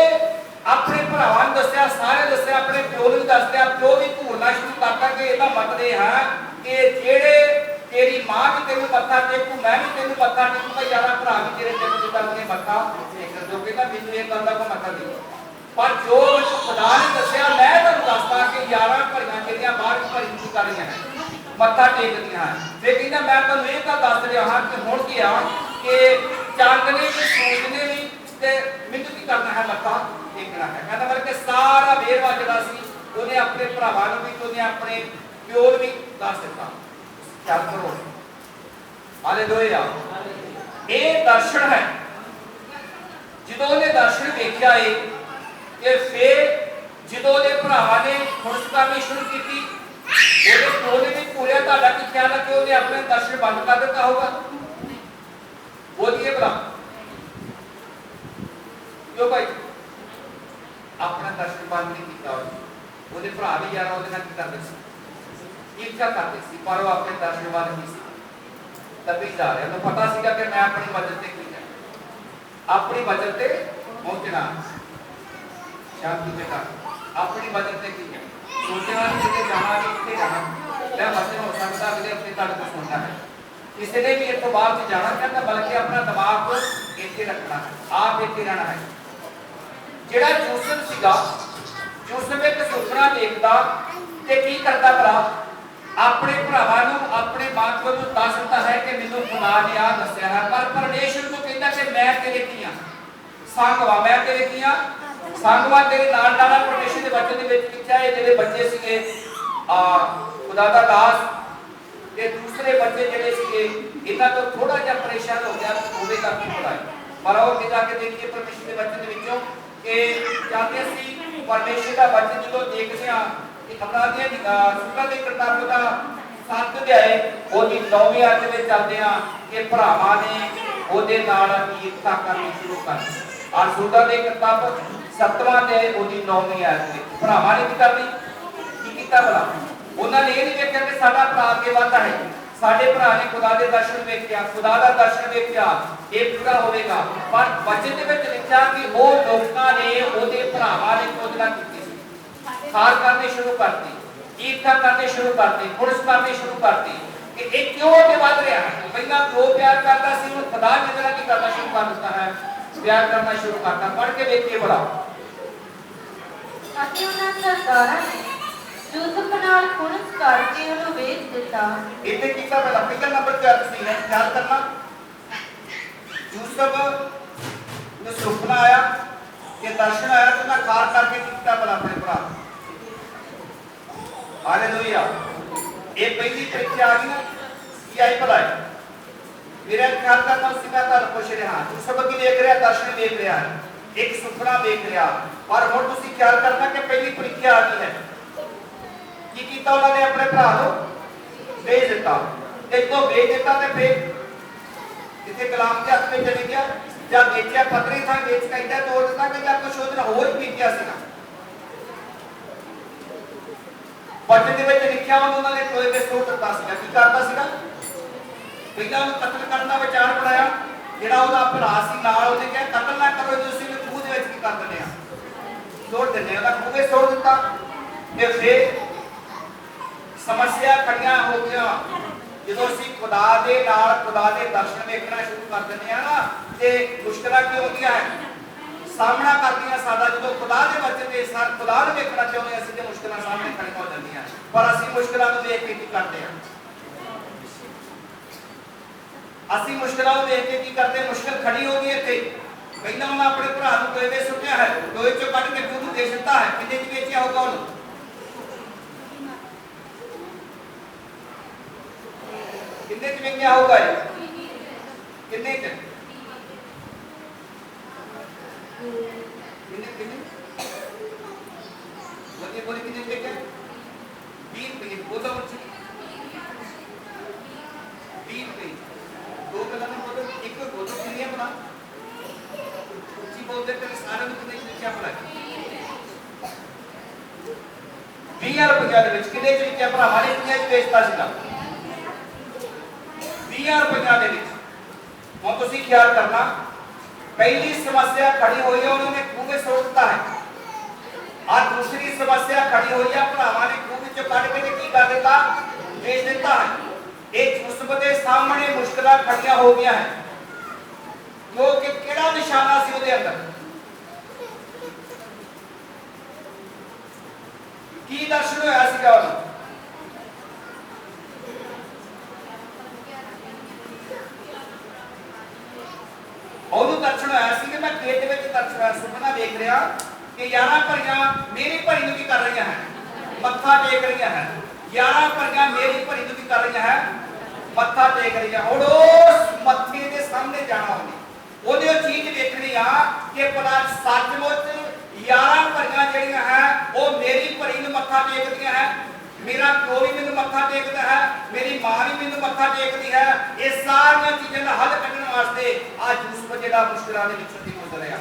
ਆਪਣੇ ਭਰਾਵਾਂ ਨੂੰ ਦੱਸਿਆ, ਸਾਰੇ ਦੱਸਿਆ, ਆਪਣੇ ਪਿਓ ਨੂੰ ਦੱਸਿਆ। ਪਿਓ ਵੀ ਘੂਰਨਾ ਸ਼ੁਰੂ ਕਰਤਾ ਕਿ ਇਹਦਾ ਮਤਲਬ ਇਹ ਹੈ ਕਿ ਜਿਹੜੇ ਤੇਰੀ ਮਾਂ ਵੀ ਤੈਨੂੰ ਮੱਥਾ ਟੇਕੂ, ਮੈਂ ਵੀ ਤੈਨੂੰ ਮੱਥਾ ਟੇਕੂਗਾ, 11 ਭਰਾ ਵੀ ਤੇਰੇ ਤੈਨੂੰ ਕਰਕੇ ਮੱਥਾ ਟੇਕਣ ਜੋ ਕਹਿੰਦਾ ਮੈਨੂੰ ਇਹ ਗੱਲ ਦਾ ਕੋਈ ਮੱਥਾ ਨਹੀਂ। ਪਰ ਜੋ ਖੁਦਾ ਨੇ ਦੱਸਿਆ ਮੈਂ ਤੁਹਾਨੂੰ ਦੱਸਦਾ ਕਿ 11 ਭਰੀਆਂ ਜਿਹੜੀਆਂ ਬਾਹਰ ਭਰੀ ਨਹੀਂ ਕਰ ਰਹੀਆਂ ਨੇ ਮੱਥਾ ਟੇਕਦੀਆਂ ਹਨ। ਫਿਰ ਕਹਿੰਦਾ ਮੈਂ ਤੁਹਾਨੂੰ ਇਹ ਤਾਂ ਦੱਸ ਰਿਹਾ ਹਾਂ ਕਿ ਹੁਣ ਕੀ ਆ ਕਿ ਚੰਦ ਨੇ ਤੇ ਸੂਰਜ ਨੇ ਵੀ ਤੇ ਮੈਨੂੰ ਕੀ ਕਰਨਾ ਹੈ? ਮੱਥਾ ਟੇਕਣਾ ਹੈ। ਕਹਿੰਦਾ ਮਤਲਬ ਕਿ ਸਾਰਾ ਵੇਰਵਾ ਜਿਹੜਾ ਸੀ ਉਹਨੇ ਆਪਣੇ ਭਰਾਵਾਂ ਨੂੰ ਵੀ, ਉਹਨੇ ਆਪਣੇ ਪਿਓ ਨੂੰ ਵੀ ਦੱਸ ਦਿੱਤਾ। ਚੱਲ ਕਰੋ। ਹਾਲੇਲੂਇਆ। ਇਹ ਦਰਸ਼ਨ ਹੈ। ਜਦੋਂ ਉਹਨੇ ਦਰਸ਼ਨ ਵੇਖਿਆ ਏ ਕਿ ਫਿਰ ਜਦੋਂ ਉਹਦੇ ਭਰਾਵਾਂ ਨੇ ਖੁਸ਼ ਕਰਨੀ ਸ਼ੁਰੂ ਕੀਤੀ, ਉਹਦੇ ਪਿਓ ਨੇ ਵੀ ਪੂਰਿਆ। ਤੁਹਾਡਾ ਕੀ ਖਿਆਲ ਹੈ ਕਿ ਉਹਨੇ ਆਪਣੇ ਦਰਸ਼ਨ ਬੰਦ ਕਰ ਦਿੱਤਾ ਹੋਗਾ? ਬੋਲੀਏ ਭਰਾ ਕਿਉਂ ਭਾਈ? ਆਪਣਾ ਦਰਸ਼ਨ ਬੰਦ ਨਹੀਂ ਕੀਤਾ। ਉਹਦੇ ਭਰਾ ਵੀ ਯਾਰ ਉਹਦੇ ਨਾਲ ਕੀ ਕਰਦੇ ਸੀ? ਈਰਖਾ ਕਰਦੇ ਸੀ। ਪਰ ਉਹ ਆਪਣੇ ਦਰਸ਼ਨ ਵੱਲ ਨਹੀਂ ਸੀ ਤੱਕੀ ਜਾ ਰਿਹਾ। ਉਹਨੂੰ ਪਤਾ ਸੀਗਾ ਕਿ ਮੈਂ ਆਪਣੀ ਮੰਜ਼ਿਲ ਤੇ ਕੀ ਹੈ, ਆਪਣੀ ਮੰਜ਼ਿਲ ਤੇ ਪਹੁੰਚਣਾ। ਸ਼ਾਂਤੀ ਦੇ ਨਾਲ ਆਪਣੀ ਮੰਜ਼ਿਲ ਤੇ ਕੀ ਹੈ ਸੋਚਣਾ ਨਹੀਂ ਕਿ ਜਾਣਾ ਕਿ ਇੱਥੇ ਜਾਣਾ। ਮੈਂ ਮਸਲੇ ਹੋ ਸਕਦਾ ਅਗਲੇ ਆਪਣੇ ਤੁਹਾਡੇ ਤੋਂ ਸੁਣਨਾ ਹੈ। ਕਿਸੇ ਨੇ ਵੀ ਇੱਥੋਂ ਬਾਹਰ ਤੇ ਜਾਣਾ ਚਾਹੁੰਦਾ ਬਲਕਿ ਆਪਣਾ ਦਿਮਾਗ ਇੱਥੇ ਰੱਖਣਾ ਹੈ, ਆਪ ਇੱਥੇ ਰਹਿਣਾ ਹੈ। ਜਿਹੜਾ ਯੂਸਫ ਸੀਗਾ, ਯੂਸਫ ਇੱਕ ਸੁਪਨਾ ਦੇਖਦਾ ਤੇ ਕੀ ਕਰਦਾ ਭਰਾ? ਆਪਣੇ ਭਰਾਵਾਂ ਨੂੰ, ਆਪਣੇ ਮਾਂ-ਪਿਓ ਨੂੰ ਦੱਸ ਦਿੱਤਾ ਹੈ ਕਿ ਮੈਨੂੰ ਖੁਦਾ ਨੇ ਆ ਦੱਸਿਆ ਹੈ। ਪਰ ਪਰਮੇਸ਼ਰ ਨੂੰ ਕਹਿੰਦਾ ਕਿ ਮੈਂ ਤੇਰੇ ਕੀ ਆ? ਸੰਗ ਵਾ। ਮੈਂ ਤੇਰੇ ਕੀ ਆ? ਸੰਗ ਵਾ, ਤੇਰੇ ਨਾਲ ਨਾਲ। ਪਰਮੇਸ਼ਰ ਦੇ ਵਚਨ ਦੇ ਵਿੱਚ ਲਿਖਿਆ ਹੈ ਜਿਹੜੇ ਬੱਚੇ ਸੀਗੇ ਖੁਦਾ ਦਾ ਦਾਸ ਤੇ ਦੂਸਰੇ ਬੱਚੇ ਜਿਹੜੇ ਸੀਗੇ ਇਹਨਾਂ ਤੋਂ ਥੋੜਾ ਜਿਹਾ ਪਰੇਸ਼ਾਨ ਹੋ ਗਿਆ ਉਹਦੇ ਕਰਕੇ ਪੜਾਈ पर आओ अगे जाके देखिए परमेश्वर के वचन दे विचों कि जाते ਅਸੀਂ परमेश्वर का वचन जो देखते हैं कि अपराधियों की सुखा के किताब का 7 अध्याय ਉਹਦੀ 9ਵੀਂ ਆਇਤ ਵਿੱਚ ਚੱਲਦੇ ਆ ਕਿ ਭਰਾਵਾਂ ਨੇ ਉਹਦੇ ਨਾਲ ਈਰਖਾ ਕਰਨੀ ਸ਼ੁਰੂ ਕਰ ਦਿੱਤੀ। ਔਰ ਸੁਖਾ ਦੀ ਕਿਤਾਬ 7ਵਾਂ ਅਧਿਆਇ ਉਹਦੀ 9ਵੀਂ ਆਇਤ ਵਿੱਚ ਭਰਾਵਾਂ ਨੇ ਕੀ ਕਰਨੀ ਕੀ ਕੀਤਾ ਭਲਾ ਉਹਨਾਂ ਨੇ ਇਹ ਨਹੀਂ ਵੇਖਿਆ ਕਿ ਸਾਡਾ ਭਰਾ ਅੱਗੇ ਵਧਦਾ ਹੈ ਸਾਡੇ ਭਰਾ ਨੇ ਖੁਦਾ ਦੇ ਦਰਸ਼ਨ ਵੇਖਿਆ ਖੁਦਾ ਦਾ ਦਰਸ਼ਨ ਵੇਖਿਆ ਇਹ ਪੂਰਾ ਹੋਵੇਗਾ ਪਰ ਵਚਨ ਦੇ ਵਿੱਚ ਲਿਖਿਆ ਕਿ ਉਹ ਲੋਕਾਂ ਨੇ ਉਹਦੇ ਭਰਾਵਾਂ ਨੇ ਕੋਦਲਾ ਕੀਤੀ ਸੀ ਖਾਰ ਕਰਨੇ ਸ਼ੁਰੂ ਕਰਤੀ ਈਰਖਾ ਕਰਨੇ ਸ਼ੁਰੂ ਕਰਤੀ ਪੁਰਸ਼ ਕਰਨੇ ਸ਼ੁਰੂ ਕਰਤੀ ਕਿ ਇਹ ਕਿਉਂ ਅੱਗੇ ਵਧ ਰਿਹਾ ਹੈ ਪਹਿਲਾਂ ਦੋ ਪਿਆਰ ਕਰਦਾ ਸੀ ਹੁਣ ਖੁਦਾ ਦੇ ਨਾਲ ਕੀ ਕਰਨਾ ਸ਼ੁਰੂ ਕਰ ਦਿੱਤਾ ਹੈ ਪਿਆਰ ਕਰਨਾ ਸ਼ੁਰੂ ਕਰਤਾ ਪੜ੍ਹ ਕੇ ਵੇਖੀਏ ਬੜਾ ਅਤੇ ਉਹਨਾਂ ਸਰਦਾਰਾਂ ਨੇ ਯੂਸਫ ਨਾਲ ਖੁਰਸ ਕਰਕੇ ਉਹਨੂੰ ਵੇਚ ਦਿੱਤਾ। ਇੱਥੇ ਕੀਤਾ ਪਹਿਲਾ ਨੰਬਰ ਤੇ ਅਰਥ ਸੀ ਹੈ ਖਿਆਲ ਕਰਨਾ ਯੂਸਫ ਨੂੰ ਸੁਪਨਾ ਆਇਆ ਕਿ ਦਰਸ਼ਨ ਆਇਆ ਤੇ ਉਹਨਾਂ ਖਾਰ ਕਰਕੇ ਕੀਤਾ ਭਲਾ ਆਪਣੇ ਭਰਾ ਹਾਲੇਲੂਇਆ ਇਹ ਪਹਿਲੀ ਪ੍ਰੀਖਿਆ ਆ ਗਈ ਨਾ ਕੀ ਆਈ ਭਲਾ ਮੇਰਾ ਖਿਆਲ ਕਰਨਾ ਉਸੇ ਮੈਂ ਤੁਹਾਨੂੰ ਪੁੱਛ ਰਿਹਾ ਯੂਸਫ ਕੀ ਦੇਖ ਰਿਹਾ ਦਰਸ਼ਨ ਦੇਖ ਰਿਹਾ ਹੈ ਇੱਕ ਸੁਪਨਾ ਦੇਖ ਰਿਹਾ ਪਰ ਹੁਣ ਤੁਸੀਂ ਖਿਆਲ ਕਰਨਾ ਕਿ ਪਹਿਲੀ ਪ੍ਰੀਖਿਆ ਆ ਗਈ ਹੈ ਕੀ ਕੀਤਾ ਉਹਨਾਂ ਨੇ ਆਪਣੇ ਭਰਾ ਨੂੰ ਵੇਚ ਦਿੱਤਾ ਤੇ ਜਦੋਂ ਵੇਚ ਦਿੱਤਾ ਤੇ ਫਿਰ ਜਿੱਥੇ ਗੁਲਾਮ ਦੇ ਹੱਥ ਵਿੱਚ ਚਲੇ ਗਿਆ ਜਾਂ ਵੇਚਿਆ ਪਤਰੀ ਥਾਂ ਵੇਚ ਕੇ ਇੰਦਾ ਤੋੜ ਦਿੱਤਾ ਕਿ ਜਾਂ ਕੁਛ ਉਹਦੇ ਨਾਲ ਹੋਰ ਵੀ ਕੀਤਾ ਸੀਗਾ ਵਚਨ ਦੇ ਵਿੱਚ ਲਿਖਿਆ ਉਹਨਾਂ ਨੇ ਟੋਏ ਤੇ ਸੁੱਟ ਦਿੱਤਾ ਸੀਗਾ ਕੀ ਕਰਦਾ ਸੀਗਾ ਪਹਿਲਾਂ ਉਹਨੂੰ ਕਤਲ ਕਰਨ ਦਾ ਵਿਚਾਰ ਬਣਾਇਆ ਜਿਹੜਾ ਉਹਦਾ ਭਰਾ ਸੀ ਨਾਲ ਉਹਨੇ ਕਿਹਾ ਕਤਲ ਨਾ ਕਰੋ ਤੁਸੀਂ ਵੀ ਖੂਹ ਦੇ ਵਿੱਚ ਕੀ ਕਰ ਦਿੰਦੇ ਆ ਸੁੱਟ ਦਿੰਦੇ ਉਹਦਾ ਖੂਹ ਵਿੱਚ ਸੁੱਟ ਦਿੱਤਾ ਤੇ ਫਿਰ ਸਮੱਸਿਆ ਖੜੀਆਂ ਹੋ ਗਿਆ ਜਦੋਂ ਅਸੀਂ ਖੁਦਾ ਦੇ ਨਾਲ ਖੁਦਾ ਦੇ ਦਰਸ਼ਨ ਵੇਖਣਾ ਸ਼ੁਰੂ ਕਰ ਦਿੰਦੇ ਆ ਨਾ ਤੇ ਮੁਸ਼ਕਲਾਂ ਕੀ ਹੁੰਦੀਆਂ ਹੈ ਸਾਹਮਣਾ ਕਰਦੀਆਂ ਸਾਡਾ ਜਦੋਂ ਖੁਦਾ ਦੇ ਵਚਨ ਦੇ ਸਾਰ ਖੁਦਾ ਨੂੰ ਵੇਖਣਾ ਚਾਹੁੰਦੇ ਅਸੀਂ ਤੇ ਮੁਸ਼ਕਲਾਂ ਸਾਹਮਣੇ ਖੜੀਆਂ ਹੋ ਜਾਂਦੀਆਂ ਪਰ ਅਸੀਂ ਮੁਸ਼ਕਲਾਂ ਨੂੰ ਵੇਖ ਕੇ ਕੀ ਕਰਦੇ ਆ ਅਸੀਂ ਮੁਸ਼ਕਲਾਂ ਨੂੰ ਵੇਖ ਕੇ ਕੀ ਕਰਦੇ ਮੁਸ਼ਕਲ ਖੜੀ ਹੋ ਗਈ ਇੱਥੇ ਪਹਿਲਾਂ ਉਹਨਾਂ ਆਪਣੇ ਭਰਾ ਨੂੰ ਟੋਏ ਵਿੱਚ ਸੁੱਟਿਆ ਹੈ ਟੋਏ ਚੋਂ ਕੱਢ ਕੇ ਉਹਨੂੰ ਦੇ ਦਿੱਤਾ ਹੈ ਕਿੰਨੇ ਚ ਵੇਚਿਆ ਹੋਗਾ ਉਹਨੂੰ कितने में क्या होगा कितने बोले कितने में क्या 20 रुपये बोलो 20 रुपये दो कलर में बोलो एक बोलो कितने बना जी बोलते थे सारे में कितने क्या बना 20,000 रुपये ਦੇ ਵਿੱਚ ਕਿੰਨੇ ਚ क्या भरा हमारे कितने बेचता ਸੀਗਾ 20,000 रुपया ਦੇ ਵਿੱਚ ਹੁਣ ਤੁਸੀਂ ਖਿਆਲ ਕਰਨਾ ਪਹਿਲੀ ਸਮੱਸਿਆ ਖੜੀ ਹੋਈ ਹੈ ਉਹਨਾਂ ਨੇ ਖੂਹ ਵਿੱਚ ਸੁੱਟ ਦਿੱਤਾ ਹੈ और दूसरी समस्या खड़ी हुई है भरावां ने खूह विचों कढ के की कर दिता बेच दिता है एक यूसुफ के सामने मुश्किलां खड़ियां हो गया है जो कि केड़ा निशाना सी उहदे अंदर की दर्शन होया सीगा ਉਹਨੂੰ ਦਰਸ਼ਨ ਹੋਇਆ ਸੀ ਕਿ ਮੈਂ ਖੇਤ ਵਿੱਚ ਦਰਸ਼ਨ ਸੁਪਨਾ ਦੇਖ ਰਿਹਾ ਕਿ 11 ਭਰੀਆਂ ਮੇਰੀ ਭਰੀ ਨੂੰ ਕੀ ਕਰ ਰਹੀਆਂ ਹਨ ਮੱਥਾ ਟੇਕ ਰਹੀਆਂ ਹਨ 11 ਭਰੀਆਂ ਮੇਰੀ ਭਰੀ ਨੂੰ ਕੀ ਕਰ ਰਹੀਆਂ ਹਨ ਮੱਥਾ ਟੇਕ ਰਹੀਆਂ ਹੁਣ ਉਸ ਮੱਥੇ ਦੇ ਸਾਹਮਣੇ ਜਾਣਾ ਉਹਨੇ ਉਹ ਚੀਜ਼ ਵੇਖਣੀ ਆ ਕਿ ਭਲਾ ਸੱਚਮੁੱਚ 11 ਭਰੀਆਂ ਜਿਹੜੀਆਂ ਹਨ ਉਹ ਮੇਰੀ ਭਰੀ ਨੂੰ ਮੱਥਾ ਟੇਕਦੀਆਂ ਹਨ मेरा प्यो भी मेनू मत्था टेकदा है मेरी मां भी मेनू मत्था टेकदी है ये सारी चीज़ों का हल कढण वास्ते आज यूसुफ जेड़ा मुश्किलां दे विचों दी गुजर रहा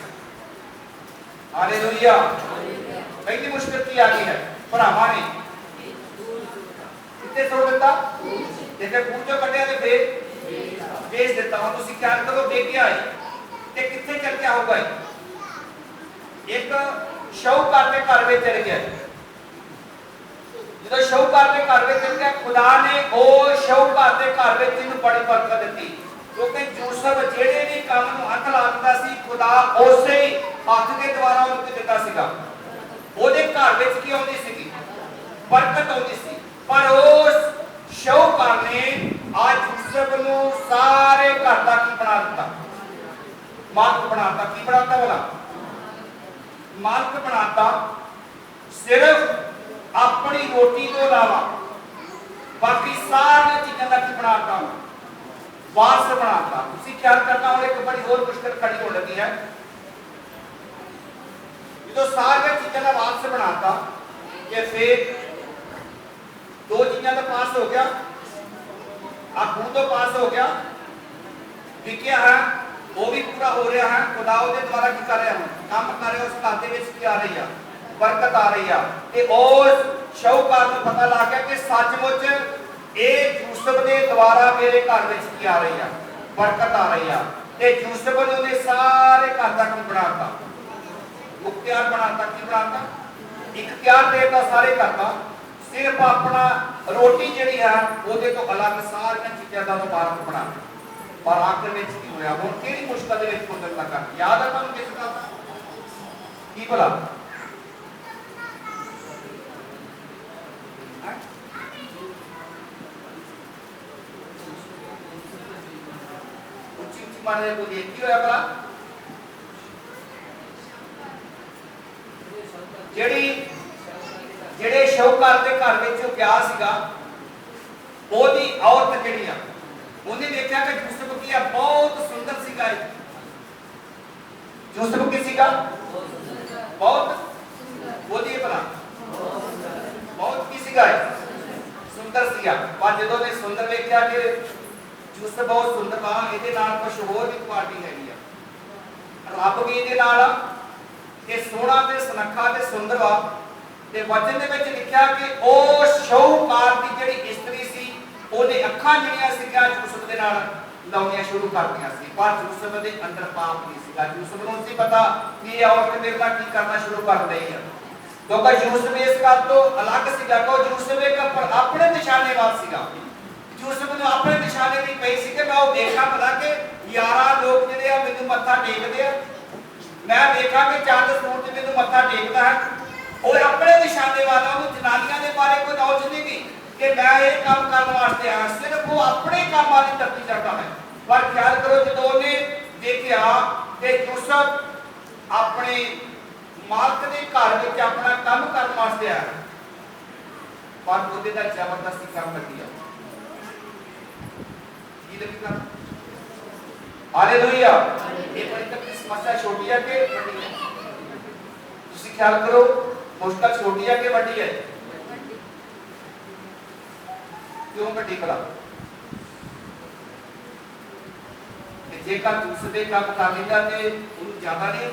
हालेलुया पहली मुश्किल की आ गई है भरावां ने कितने छोड़ दिता ते फिर खूह चों कढिया ते फिर बेच दिता हुण तुसीं ख्याल करो बेटिया आई ते कित्थे चल गया होगा एक शाहूकार दे घर विच चल गया ਜਦੋਂ ਸ਼ਾਹੂਕਾਰ ਦੇ ਘਰ ਵਿੱਚ ਚਲ ਗਿਆ ਖੁਦਾ ਨੇ ਉਹ ਸ਼ਾਹੂਕਾਰ ਦੇ ਘਰ ਵਿੱਚ ਇਹਨੂੰ ਬੜੀ ਬਰਕਤ ਦਿੱਤੀ ਕਿਉਂਕਿ ਯੂਸੁਫ ਜਿਹੜੇ ਵੀ ਕੰਮ ਨੂੰ ਹੱਥ ਲਾ ਦਿੰਦਾ ਸੀ ਖੁਦਾ ਉਸੇ ਹੱਥ ਦੇ ਦੁਆਰਾ ਉਹਨੂੰ ਦਿੱਤਾ ਸੀਗਾ ਉਹਦੇ ਘਰ ਵਿੱਚ ਕੀ ਆਉਂਦੀ ਸੀਗੀ ਬਰਕਤ ਆਉਂਦੀ ਸੀ ਪਰ ਉਸ ਸ਼ਾਹੂਕਾਰ ਨੇ ਅੱਜ ਯੂਸੁਫ ਨੂੰ ਸਾਰੇ ਘਰ ਦਾ ਕੀ ਬਣਾ ਦਿੱਤਾ ਮਾਲਕ ਬਣਾਤਾ ਕੀ ਬਣਾਤਾ ਵਾਲਾ ਮਾਲਕ ਬਣਾਤਾ ਸਿਰਫ अपनी रोटी तो अलावा बाकी सारी चीजों का की बनाता वारस बनाता। उसी ख्याल करना और एक बड़ी और मुश्किल खड़ी हो लगी है। जो सारे चीज़ों का वारस बनाता कि फिर दो चीज़ों का पास हो गया, खून तो पास हो गया, विकिया है वो भी पूरा हो रहा है। खुदा के द्वारा की कर रहे हैं, काम कर रहे, उस खाते में की आ रही है, बरकत आ रही है। ते और शाहूकार को पता लग गया कि सचमुच ये यूसुफ के द्वारा मेरे घर में की आ रही है, बरकत आ रही है। ते यूसुफ ने उन्हें सारे घर तक बनाता, मुख्तियार बनाता, की बनाता, इख्तियार देता सारे घर का। सिर्फ अपना रोटी जी है वो तो अलग सारिया चीज़ों का मुबारक बना। पर आखिर में की होया हुण किहड़ी मुश्किल दे विच पुंजन लगा, याद है तुहानूं किस गल दा की भला? उच्ची उच्ची मारे को देख की होया भला? ਜਿਹੜੇ ਸ਼ੌਹਕਾਰ ਦੇ ਘਰ ਵਿੱਚ ਗਿਆ ਸੀਗਾ, ਉਹਦੀ ਔਰਤ ਜਿਹੜੀ ਆ ਉਹਨੇ ਦੇਖਿਆ ਕਿ ਯੂਸੁਫ ਕੀ ਆ ਬਹੁਤ ਸੁੰਦਰ ਸੀਗਾ। ਯੂਸੁਫ ਕੀ ਸੀਗਾ? ਬਹੁਤ ਉਹਦੀ ਭਲਾ ਬਹੁਤ ਕੀ ਸੀਗਾ? ਸੁੰਦਰ ਸੀਗਾ। ਪਰ ਜਦੋਂ ਨੇ ਸੁੰਦਰ ਵੇਖਿਆ ਕਿ ਯੂਸੁਫ ਬਹੁਤ ਸੁੰਦਰ ਵਾ, ਇਹਦੇ ਨਾਲ ਕੁਝ ਹੋਰ ਵੀ ਪਾਰਟੀ ਹੈਗੀ ਆ, ਰੱਬ ਵੀ ਇਹਦੇ ਨਾਲ ਆ ਕਿ ਸੋਹਣਾ ਤੇ ਸੁਨੱਖਾ ਤੇ ਸੁੰਦਰ ਵਾ। ਤੇ ਵਚਨ ਦੇ ਵਿੱਚ ਲਿਖਿਆ ਕਿ ਉਹ ਸ਼ੌਹਕਾਰ ਦੀ ਜਿਹੜੀ ਇਸਤਰੀ ਸੀ ਉਹਦੇ ਅੱਖਾਂ ਜਿਹੜੀਆਂ ਸੀਗੀਆਂ ਯੂਸੁਫ ਦੇ ਨਾਲ ਲਾਉਣੀਆਂ ਸ਼ੁਰੂ ਕਰਤੀਆਂ ਸੀ। ਪਰ ਯੂਸੁਫ ਦੇ ਅੰਦਰ ਪਾਪ ਨਹੀਂ ਸੀਗਾ। ਯੂਸੁਫ ਨੂੰ ਸੀ ਪਤਾ ਕਿ ਇਹ ਔਰਤ ਮੇਰੇ ਨਾਲ ਕੀ ਕਰਨਾ ਸ਼ੁਰੂ ਕਰ ਰਹੀ ਹੈ, ਕਿਉਂਕਿ ਯੂਸੁਫ ਇਸ ਗੱਲ ਤੋਂ ਅਲੱਗ ਸੀਗਾ ਕਿ ਯੂਸੁਫ ਇੱਕ ਆਪਣੇ ਨਿਸ਼ਾਨੇਬਾਜ਼ ਸੀਗਾ। ਯੂਸੁਫ ਨੂੰ ਆਪਣੇ ਨਿਸ਼ਾਨੇ ਦੀ ਪਈ ਸੀ ਕਿ ਮੈਂ ਉਹ ਦੇਖਾਂ ਭਲਾ ਕਿ 11 ਲੋਕ ਜਿਹੜੇ ਆ ਮੈਨੂੰ ਮੱਥਾ ਟੇਕਦੇ ਆ, ਮੈਂ ਦੇਖਾਂ ਕਿ ਚੰਦ ਸੂਰਜ ਮੈਨੂੰ ਮੱਥਾ ਟੇਕਦਾ ਹੈ। और अपने निशाने वाला वो जनानियां के बारे कोई नॉलेज नहीं की कि मैं ये काम करने वास्ते आया, सिर्फ वो अपने काम वाली तरक्की करता है। पर ख्याल करो जो ने देखा कि यूसुफ अपने मालिक के घर में अपना काम करने वास्ते आया, पर ਉਹਦੇ ਦਾ ਜ਼ਬਰਦਸਤੀ ਕੰਮ ਲੱਗੀ ਆ। ਕੀ ਲੱਗੀ ਕੰਮ? ਹਾਲੇਲੂਇਆ। ਇਹ ਬੜੀ ਤੱਕ ਸਮੱਸਿਆ ਛੋਟੀ ਹੈ ਕਿ ਵੱਡੀ ਹੈ? ਤੁਸੀਂ ਖਿਆਲ ਕਰੋ मुश्किल छोटी है कि बड़ी है? क्यों बड़ी भला? जेकर दूसरे काम कर लेता तो उन्हें ज्यादा नहीं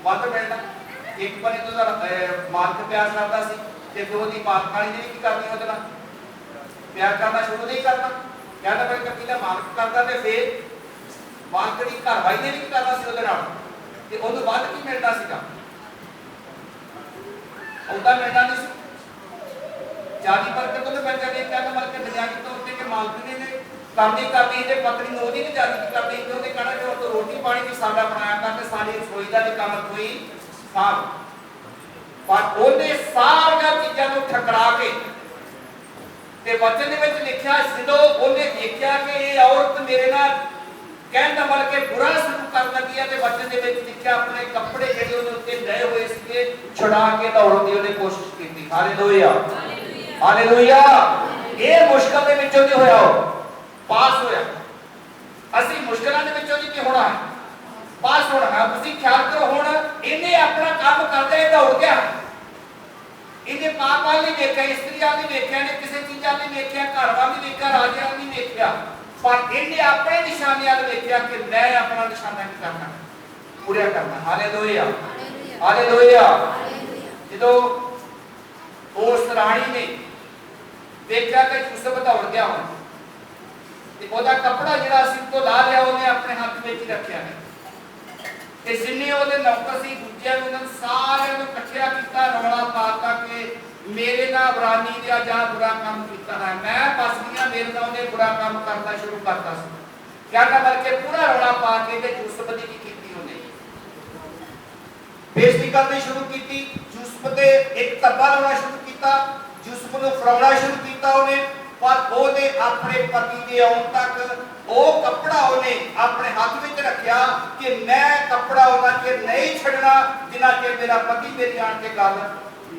वध मिलना। एक बार तो मालिक प्यार करता सी ते फिर ओदी मालकानी ने की करनी ओदे नाल प्यार करना शुरू नहीं करना। कहना भाई कभी मालिक करता ते फिर मालकनी घरवाली ने भी करना सी ओदे नाल ते ओनू वध की मिलना सीगा? उदा मिलना नहीं सी। जानी बरकत तो मिल जाती है। कहना बल्कि दुनियावी तौर पर कि मालकनी ने काम नहीं करनी ते पत्नी ने ओदी नहीं जानी करनी, ते ओदे कहना कि तो रोटी पानी भी साडा बनाया कर ते साडी रसोई दा भी काम कोई साफ। पर ओने सारियां चीज़ां नूं ठकरा के ते वचन दे विच लिखिया जदों ओने देखिया कि ये औरत मेरे नाल कहना बल्कि बुरा सलूक कर लगी है ते वचन दे विच लिखिया अपने कपड़े जेडे ओदे उत्ते लए होए सीगे छुड़ा के दौड़न दी ओने कोशिश कीती। Hallelujah hallelujah. ये मुश्किल दे विचों दी होया पास होया। असि मुश्किलां दे विचों दी की होना है? पास होना है। तुसीं ख्याल करो हुण इहने अपना काम करदे दौड़ गया, इहने पाप वाल नहीं देखिया, इस्त्री वाल नहीं देखिया, ने किसी चीज़ वाल नहीं देखिया, घर वाल नहीं देखिया, राजे वाल नहीं देखिया, पर इन्हें अपने निशाने वाल देखिया कि मैं अपना निशाना की करना पूरा करना। Hallelujah hallelujah. जो उस रानी ने देखा कि यूसुफ दौड़ गया हो ते ओदा कपड़ा जिहड़ा सी तो ला लिया, उन्हें अपने हाथ में ही रखिया है ते जिन्ने ओदे नौकर सी दूजे उन्होंने सारे नूं इकट्ठा कीता, रौला पाता कि मेरे नाल इब्रानी दा जा बुरा काम कीता है, मैं फस गया, मेरे नाल उन्हें बुरा काम करना शुरू करता सी। कहना बल्कि पूरा रौला पा के ते यूसुफ दी की कीती उन्हें बेइज्जती करनी शुरू की। यूसुफ दे एक धब्बा लाना शुरू किया, यूसुफ नूं फराउणा शुरू किया उन्हें। पर ओने अपने पति दे आउण तक वो कपड़ा उन्हें अपने हाथ में रखिया कि मैं कपड़ा उन्हें के नहीं छड़ना जिन्ना के मेरा पति मेरी आण के गल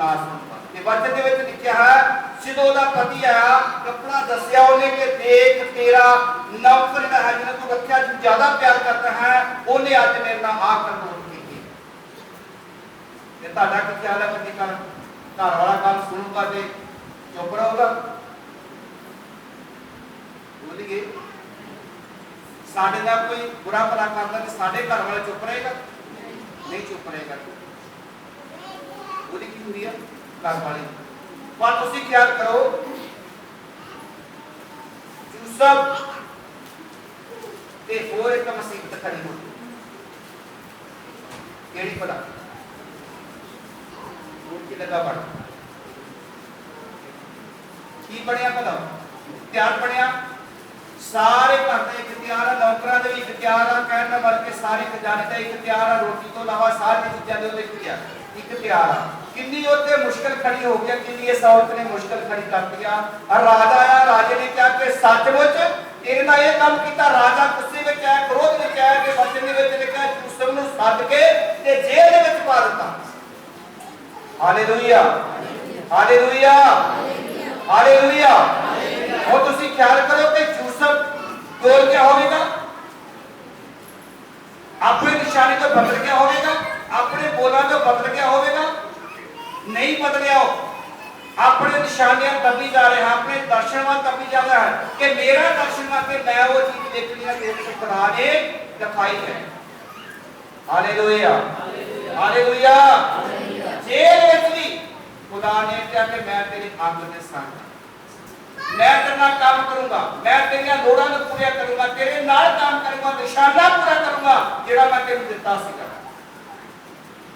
ना सुन पाए। ਤੇ ਵਚਨ ਦੇ ਵਿੱਚ ਲਿਖਿਆ ਹੈ ਜਦੋਂ ਉਹਦਾ ਪਤੀ ਆਇਆ ਕਪੜਾ ਦੱਸਿਆ ਉਹਨੇ ਕਿ ਦੇਖ ਤੇਰਾ ਨੌਕਰ ਜਿਹੜਾ ਹੈ ਜਿਹਨੂੰ ਤੂੰ ਰੱਖਿਆ ਤੂੰ ਜ਼ਿਆਦਾ ਪਿਆਰ ਕਰਦਾ ਹੈ ਉਹਨੇ ਅੱਜ ਮੇਰੇ ਨਾਲ ਆ ਕਰਤੂਤ ਕੀਤੀ। ਤੇ ਤੁਹਾਡਾ ਕੀ ਖਿਆਲ ਹੈ ਕਿ ਘਰ ਵਾਲਾ ਗੱਲ ਸੁਣੂਗਾ ਤੇ ਚੁੱਪ ਰਹੂਗਾ? ਭੁੱਲ ਗਏ ਸਾਡੇ ਦਾ ਕੋਈ ਬੁਰਾ ਭਲਾ ਕਰਦਾ ਤੇ ਸਾਡੇ ਘਰ ਵਾਲਾ ਚੁੱਪ ਰਹੇਗਾ? ਨਹੀਂ ਚੁੱਪ ਰਹੇਗਾ। ਉਹਦੀ ਕੀ ਹੁੰਦੀ ਹੈ ਘਰ ਵਾਲੀ। ਪਰ ਤੁਸੀਂ ਖਿਆਲ ਕਰੋ ਯੂਸਫ ਤੇ ਹੋਰ ਇੱਕ ਮੁਸੀਬਤ ਖੜੀ ਹੋਈ। ਕਿਹੜੀ ਭਲਾ? ਉਹ ਕਿ ਲਗਾ ਬਣ ਕੀ ਬਣਿਆ ਭਲਾ? ਤਿਆਰ ਬਣਿਆ। ਸਾਰੇ ਘਰ ਦਾ ਇਖਤਿਆਰ ਆ, ਨੌਕਰਾਂ ਦੇ ਵੀ ਇਖਤਿਆਰ ਆ, ਕਹਿਣ ਦਾ ਬਲਕਿ ਸਾਰੇ ਖਜ਼ਾਨੇ ਦਾ ਇਖਤਿਆਰ ਆ, ਰੋਟੀ ਤੋਂ ਇਲਾਵਾ ਸਾਰੀ ਚੀਜ਼ਾਂ ਦੇ ਉਹਦੇ ਇਖਤਿਆਰ ਆ। ਕਿੰਨੀ ਉੱਤੇ ਮੁਸ਼ਕਲ ਖੜੀ ਹੋ ਗਿਆ, ਕਿੰਨੀ ਇਸ ਔਰਤ ਨੇ ਮੁਸ਼ਕਲ ਖੜੀ ਕਰਤੀ ਆ। ਰਾਜਾ ਆਇਆ, ਰਾਜੇ ਨੇ ਕਿਹਾ ਕਿ ਸੱਚਮੁੱਚ ਤੇਰੇ ਨਾਲ ਇਹ ਕੰਮ ਕੀਤਾ। ਰਾਜਾ ਗੁੱਸੇ ਵਿੱਚ ਆਇਆ, ਕ੍ਰੋਧ ਵਿੱਚ ਆਇਆ ਕਿ ਵਚਨ ਦੇ ਵਿੱਚ ਲਿਖਿਆ ਯੂਸਫ ਨੂੰ ਸੱਦ ਕੇ ਤੇ ਜੇਲ੍ਹ ਦੇ ਵਿੱਚ ਪਾ ਦਿੱਤਾ। Hallelujah, hallelujah, hallelujah. ਹੁਣ ਤੁਸੀਂ ਖਿਆਲ ਕਰੋ ਕਿ ਯੂਸਫ ਕੋਲ क्या होगा? अपने निशाने को बदल क्या होगा? अपने बोला को बदल क्या होगा? नहीं बदलिया। अपने निशानियां दबी जा रहे हैं, अपने दर्शन दबी जा रहा है कि मेरा दर्शन कि मैं वो चीज देखनी है जो खुदा ने दिखाई है। Hallelujah, hallelujah. जेल में भी खुदा ने क्या कि मैं तेरे आंगन में संग मैं तेरे काम करूंगा, मैं तेरी लोड़ां ਨੂੰ ਪੂਰਾ ਕਰੂੰਗਾ, ਤੇਰੇ ਨਾਲ ਕੰਮ ਕਰੂੰਗਾ, ਨਿਸ਼ਾਨਾ ਪੂਰਾ ਕਰੂੰਗਾ ਜਿਹੜਾ ਮੈਂ ਤੈਨੂੰ ਦਿੱਤਾ ਸੀਗਾ।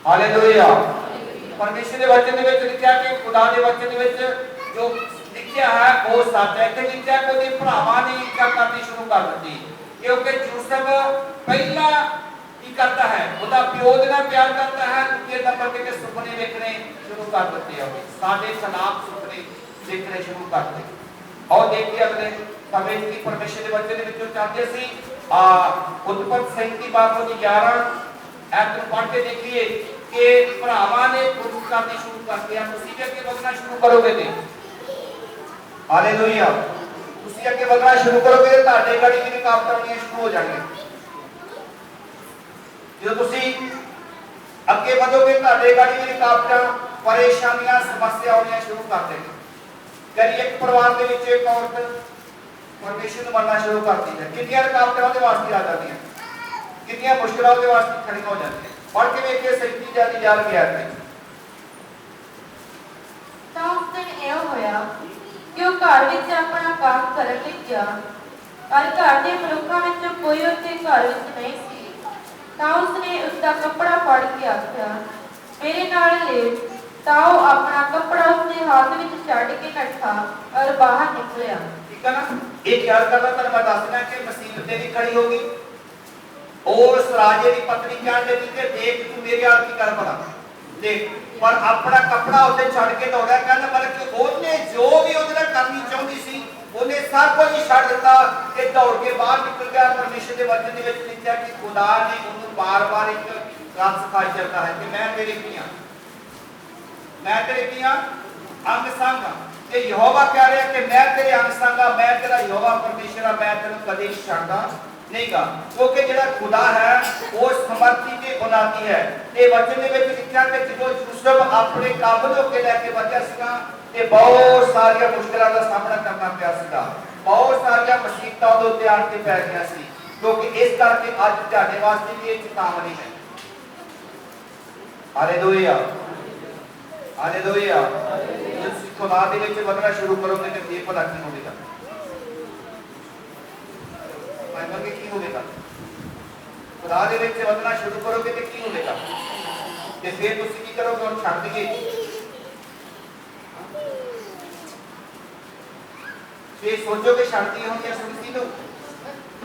ਹਾਲੇਲੂਇਆ। ਪਰਮੇਸ਼ਰ ਦੇ ਵਚਨ ਦੇ ਵਿੱਚ ਲਿਖਿਆ ਕਿ ਖੁਦਾ ਦੇ ਵਚਨ ਦੇ ਵਿੱਚ ਜੋ ਲਿਖਿਆ ਹੈ ਉਹ ਸੱਚ ਹੈ। ਇੱਥੇ ਲਿਖਿਆ ਕਿ ਉਹਦੇ ਭਰਾਵਾਂ ਨੇ ਇੱਛਾ ਕਰਨੀ ਸ਼ੁਰੂ ਕਰ ਦਿੱਤੀ ਕਿਉਂਕਿ ਯੂਸਫ ਪਹਿਲਾਂ ਕੀ ਕਰਦਾ ਹੈ, ਉਹਦਾ ਪਿਓ ਦੇ ਨਾਲ ਪਿਆਰ ਕਰਦਾ ਹੈ, ਦੂਜੇ ਨੰਬਰ ਤੇ ਸੁਪਨੇ ਵੇਖਣੇ ਸ਼ੁਰੂ ਕਰ ਦਿੱਤੇ ਆ। ਸਾਡੇ ਖਿਲਾਫ ਸੁਪਨੇ ਦੇਖਣੇ ਸ਼ੁਰੂ ਕਰ ਦਿੱਤੇ। और देखिए अगले समय की परमेश्वर के वचन में जो चाहते सी उत्पत्ति 37:11 ऐप पढ़ के देखिए कि भरावां ने पुरुष करने शुरू कर दिया। तुसी भी आगे बढ़ना शुरू करोगे ते हालेलुया, तुसी आगे बढ़ना शुरू करोगे ते ਤੁਹਾਡੇ ਗਾੜੀ ਵੀ ਰੁਕਾਵਟਾਂ ਆਉਣੀਆਂ ਸ਼ੁਰੂ ਹੋ ਜਾਣਗੀਆਂ। ਜਦੋਂ ਤੁਸੀਂ ਅੱਗੇ ਵਧੋਗੇ ਤੁਹਾਡੇ ਗਾੜੀ ਵੀ ਰੁਕਾਵਟਾਂ, ਪਰੇਸ਼ਾਨੀਆਂ, ਸਮੱਸਿਆ ਆਉਣੀਆਂ ਸ਼ੁਰੂ ਕਰ ਦੇਣਗੀਆਂ। कभी एक परिवार के विच एक औरत परमेश्वर ਨੂੰ ਮੰਨਣਾ ਸ਼ੁਰੂ ਕਰਦੀ ਹੈ, ਕਿੰਨੀਆਂ ਰੁਕਾਵਟਾਂ ਉਹਦੇ ਵਾਸਤੇ ਆ ਜਾਂਦੀਆਂ, ਕਿੰਨੀਆਂ ਮੁਸ਼ਕਲਾਂ ਉਹਦੇ ਵਾਸਤੇ ਖੜੀਆਂ ਹੋ ਜਾਂਦੀਆਂ। ਪੜ੍ਹ ਕੇ ਵੇਖੀਏ 37 ਜਾ ਗਿਆ ਤੇ ਤਾਂ ਉਸ ਦਿਨ ਇਹ ਹੋਇਆ ਕਿ ਉਹ ਘਰ ਵਿੱਚ ਆਪਣਾ ਕੰਮ ਕਰਨ ਲਈ ਗਿਆ, ਪਰ ਘਰ ਦੇ ਮਨੁੱਖਾਂ ਵਿੱਚੋਂ ਕੋਈ ਉੱਥੇ ਘਰ ਵਿੱਚ ਨਹੀਂ ਸੀ। ਤਾਂ ਉਸਨੇ ਉਸਦਾ ਕੱਪੜਾ ਫੜ ਕੇ ਆਖਿਆ, ਮੇਰੇ ਨਾਲ ਲੇਟ। ਤਾਂ ਉਹ ਆਪਣਾ ਕੱਪੜਾ ਉਸਦੇ ਹੱਥ ਵਿੱਚ ਛੱਡ ਕੇ ਨੱਠਾ ਔਰ ਬਾਹਰ ਨਿਕਲਿਆ। ਠੀਕ ਹੈ ਨਾ। ਇਹ ਖਿਆਲ ਕਰਨਾ ਤੁਹਾਨੂੰ ਮੈਂ ਦੱਸਣਾ ਕਿ ਮੁਸੀਬਤ ਤੇਰੀ ਖੜੀ ਹੋਗੀ। ਉਸ ਰਾਜੇ ਦੀ ਪਤਨੀ ਕਹਿਣ ਲੱਗੀ ਕਿ ਦੇਖ ਤੂੰ ਮੇਰੇ ਨਾਲ ਕੀ ਕਰ ਭਲਾ ਦੇਖ, ਪਰ ਆਪਣਾ ਕੱਪੜਾ ਉੱਤੇ ਛੱਡ ਕੇ ਦੌੜਿਆ। ਕਹਿੰਦਾ ਬਲਕਿ ਉਹਨੇ ਜੋ ਵੀ ਉਹਦੇ ਨਾਲ ਕਰਨੀ ਚਾਹੁੰਦੀ ਸੀ ਉਹਨੇ ਸਭ ਕੁਝ ਛੱਡ ਦਿੱਤਾ ਤੇ ਦੌੜ ਕੇ ਬਾਹਰ ਨਿਕਲ ਗਿਆ। ਪਰਮੇਸ਼ਰ ਦੇ ਵਚਨ ਦੇ ਵਿੱਚ ਲਿਖਿਆ ਕਿ ਖੁਦਾ ਨੇ ਉਹਨੂੰ ਬਾਰ-ਬਾਰ ਇੱਕ ਗੱਲ ਸਿਖਾਈ ਜਾਂਦਾ ਹੈ ਕਿ ਮੈਂ ਤੇਰੀ ਕੀ ਹਾਂ, मैं तेरे किया अंग संग कि यहोवा कह रहा है कि मैं तेरे अंग संग, मैं तेरा यहोवा परमेश्वर, मैं तेरे कदे नहीं छाड़दा नहींगा। क्योंकि जेड़ा खुदा है वो समर्थी ते बुनियादी है। ये वचन दे विच लिखिया कि जो यूसुफ अपने काबल होके लेके बचा सीगा ते बहुत सारी मुश्किलों का सामना करना पिया सीगा, बहुत सारी मुसीबतां उहदे उत्ते आण के पै गईयां सी। क्योंकि इस करके अज तुहाडे वास्ते भी एक चेतावनी है। Hallelujah, hallelujah. जिस खुदा दे विच वधना शुरू करोगे ते फिर भला की होवेगा, मैं की होवेगा। खुदा दे विच वधना शुरू करोगे ते की होवेगा ते फिर तुसीं की करोगे? हुण छड्ड दईए फिर सोचोगे छड्ड दईए हुण या सुनती लो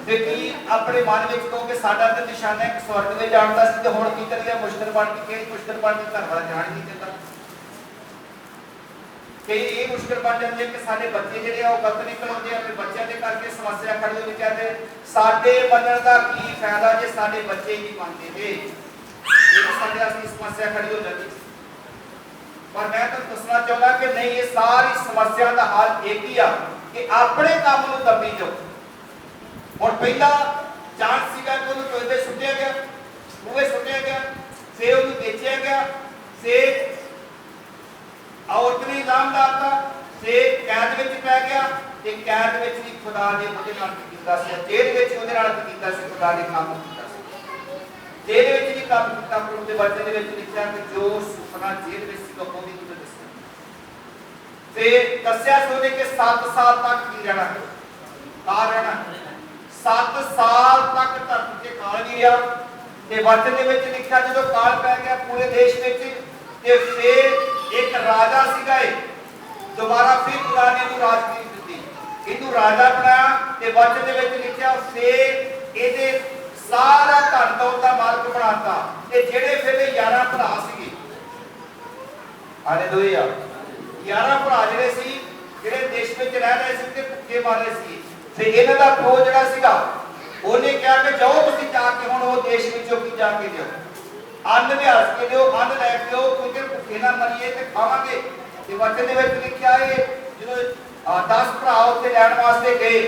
ते की अपने मन विच कहोगे साडा ते निशाना एक स्वर्ग में जाण दा सी ते हुण की करिए? मुश्किल बन के किहड़ी मुश्किल बन के घर वाला जाण नहीं दिंदा। कई ये मुश्किल बन जाती है कि साडे बच्चे जिहड़े आ गलत निकल आउंदे आ, फिर बच्चों के करके समस्या खड़ी होती। कहते साडे बनण दा की फायदा जे साडे बच्चे ही नहीं मनदे ते ये साडे असली समस्या खड़ी हो जाती। पर मैं तो दसना चाहता कि नहीं, ये सारी समस्या का हल एक ही आ कि अपने काम को दबी जाओ। और पहला चांस सीगा कि उन्हें टोए सुटिया गया, कुएं सुटिया गया, फिर उन्हें बेचा गया, फिर औरत ने इल्जाम डालता, फिर कैद में पै गया, ते कैद में भी खुदा ने उहदे नाल कीता सी, जेल में उहदे नाल कीता सी, खुदा ने काम कीता सी, जेल में भी काम कीता। प्रभु दे वचन दे विच लिखिया कि जो सुपना जेल में सी वो भी तुझे दस्या, फिर दस्या सोने के 7 साल तक की रहना, कहाँ रहना, 7 साल तक धरती ते काल नहीं रहा। ते वचन दे विच लिखिया जो काल पै गया पूरे देश विच, ते फिर एक राजा सीगा, दोबारा फिर खुदा ने इहनूं राजगीरी दित्ती, इहनूं राजा बनाया। ते वचन दे विच लिखिया फिर इहदे सारा धन दौलत दा मालक बनाता। ते जेड़े फिर 11 भरा सीगे, हालेलुया, 11 भरा जेड़े सी, जेड़े देश विच रह रहे सी ते भुखे मारे सी, ते इन्हां दा प्यो जेड़ा सीगा ਉਹਨੇ ਕਿਹਾ ਕਿ ਜਾਓ ਤੁਸੀਂ ਜਾ ਕੇ ਹੁਣ ਉਹ ਦੇਸ਼ ਵਿੱਚੋਂ ਕੀ ਜਾ ਕੇ ਦਿਓ, ਅੰਨ ਲਿਆ ਕੇ ਦਿਓ, ਅੰਨ ਲੈ ਕੇ ਦਿਓ, ਕਿਉਂਕਿ ਭੁੱਖੇ ਨਾ ਮਰੀਏ ਤੇ ਖਾਵਾਂਗੇ। ਤੇ ਵਚਨ ਦੇ ਵਿੱਚ ਲਿਖਿਆ ਹੈ ਜਦੋਂ 10 ਭਰਾ ਉੱਥੇ ਲੈਣ ਵਾਸਤੇ ਗਏ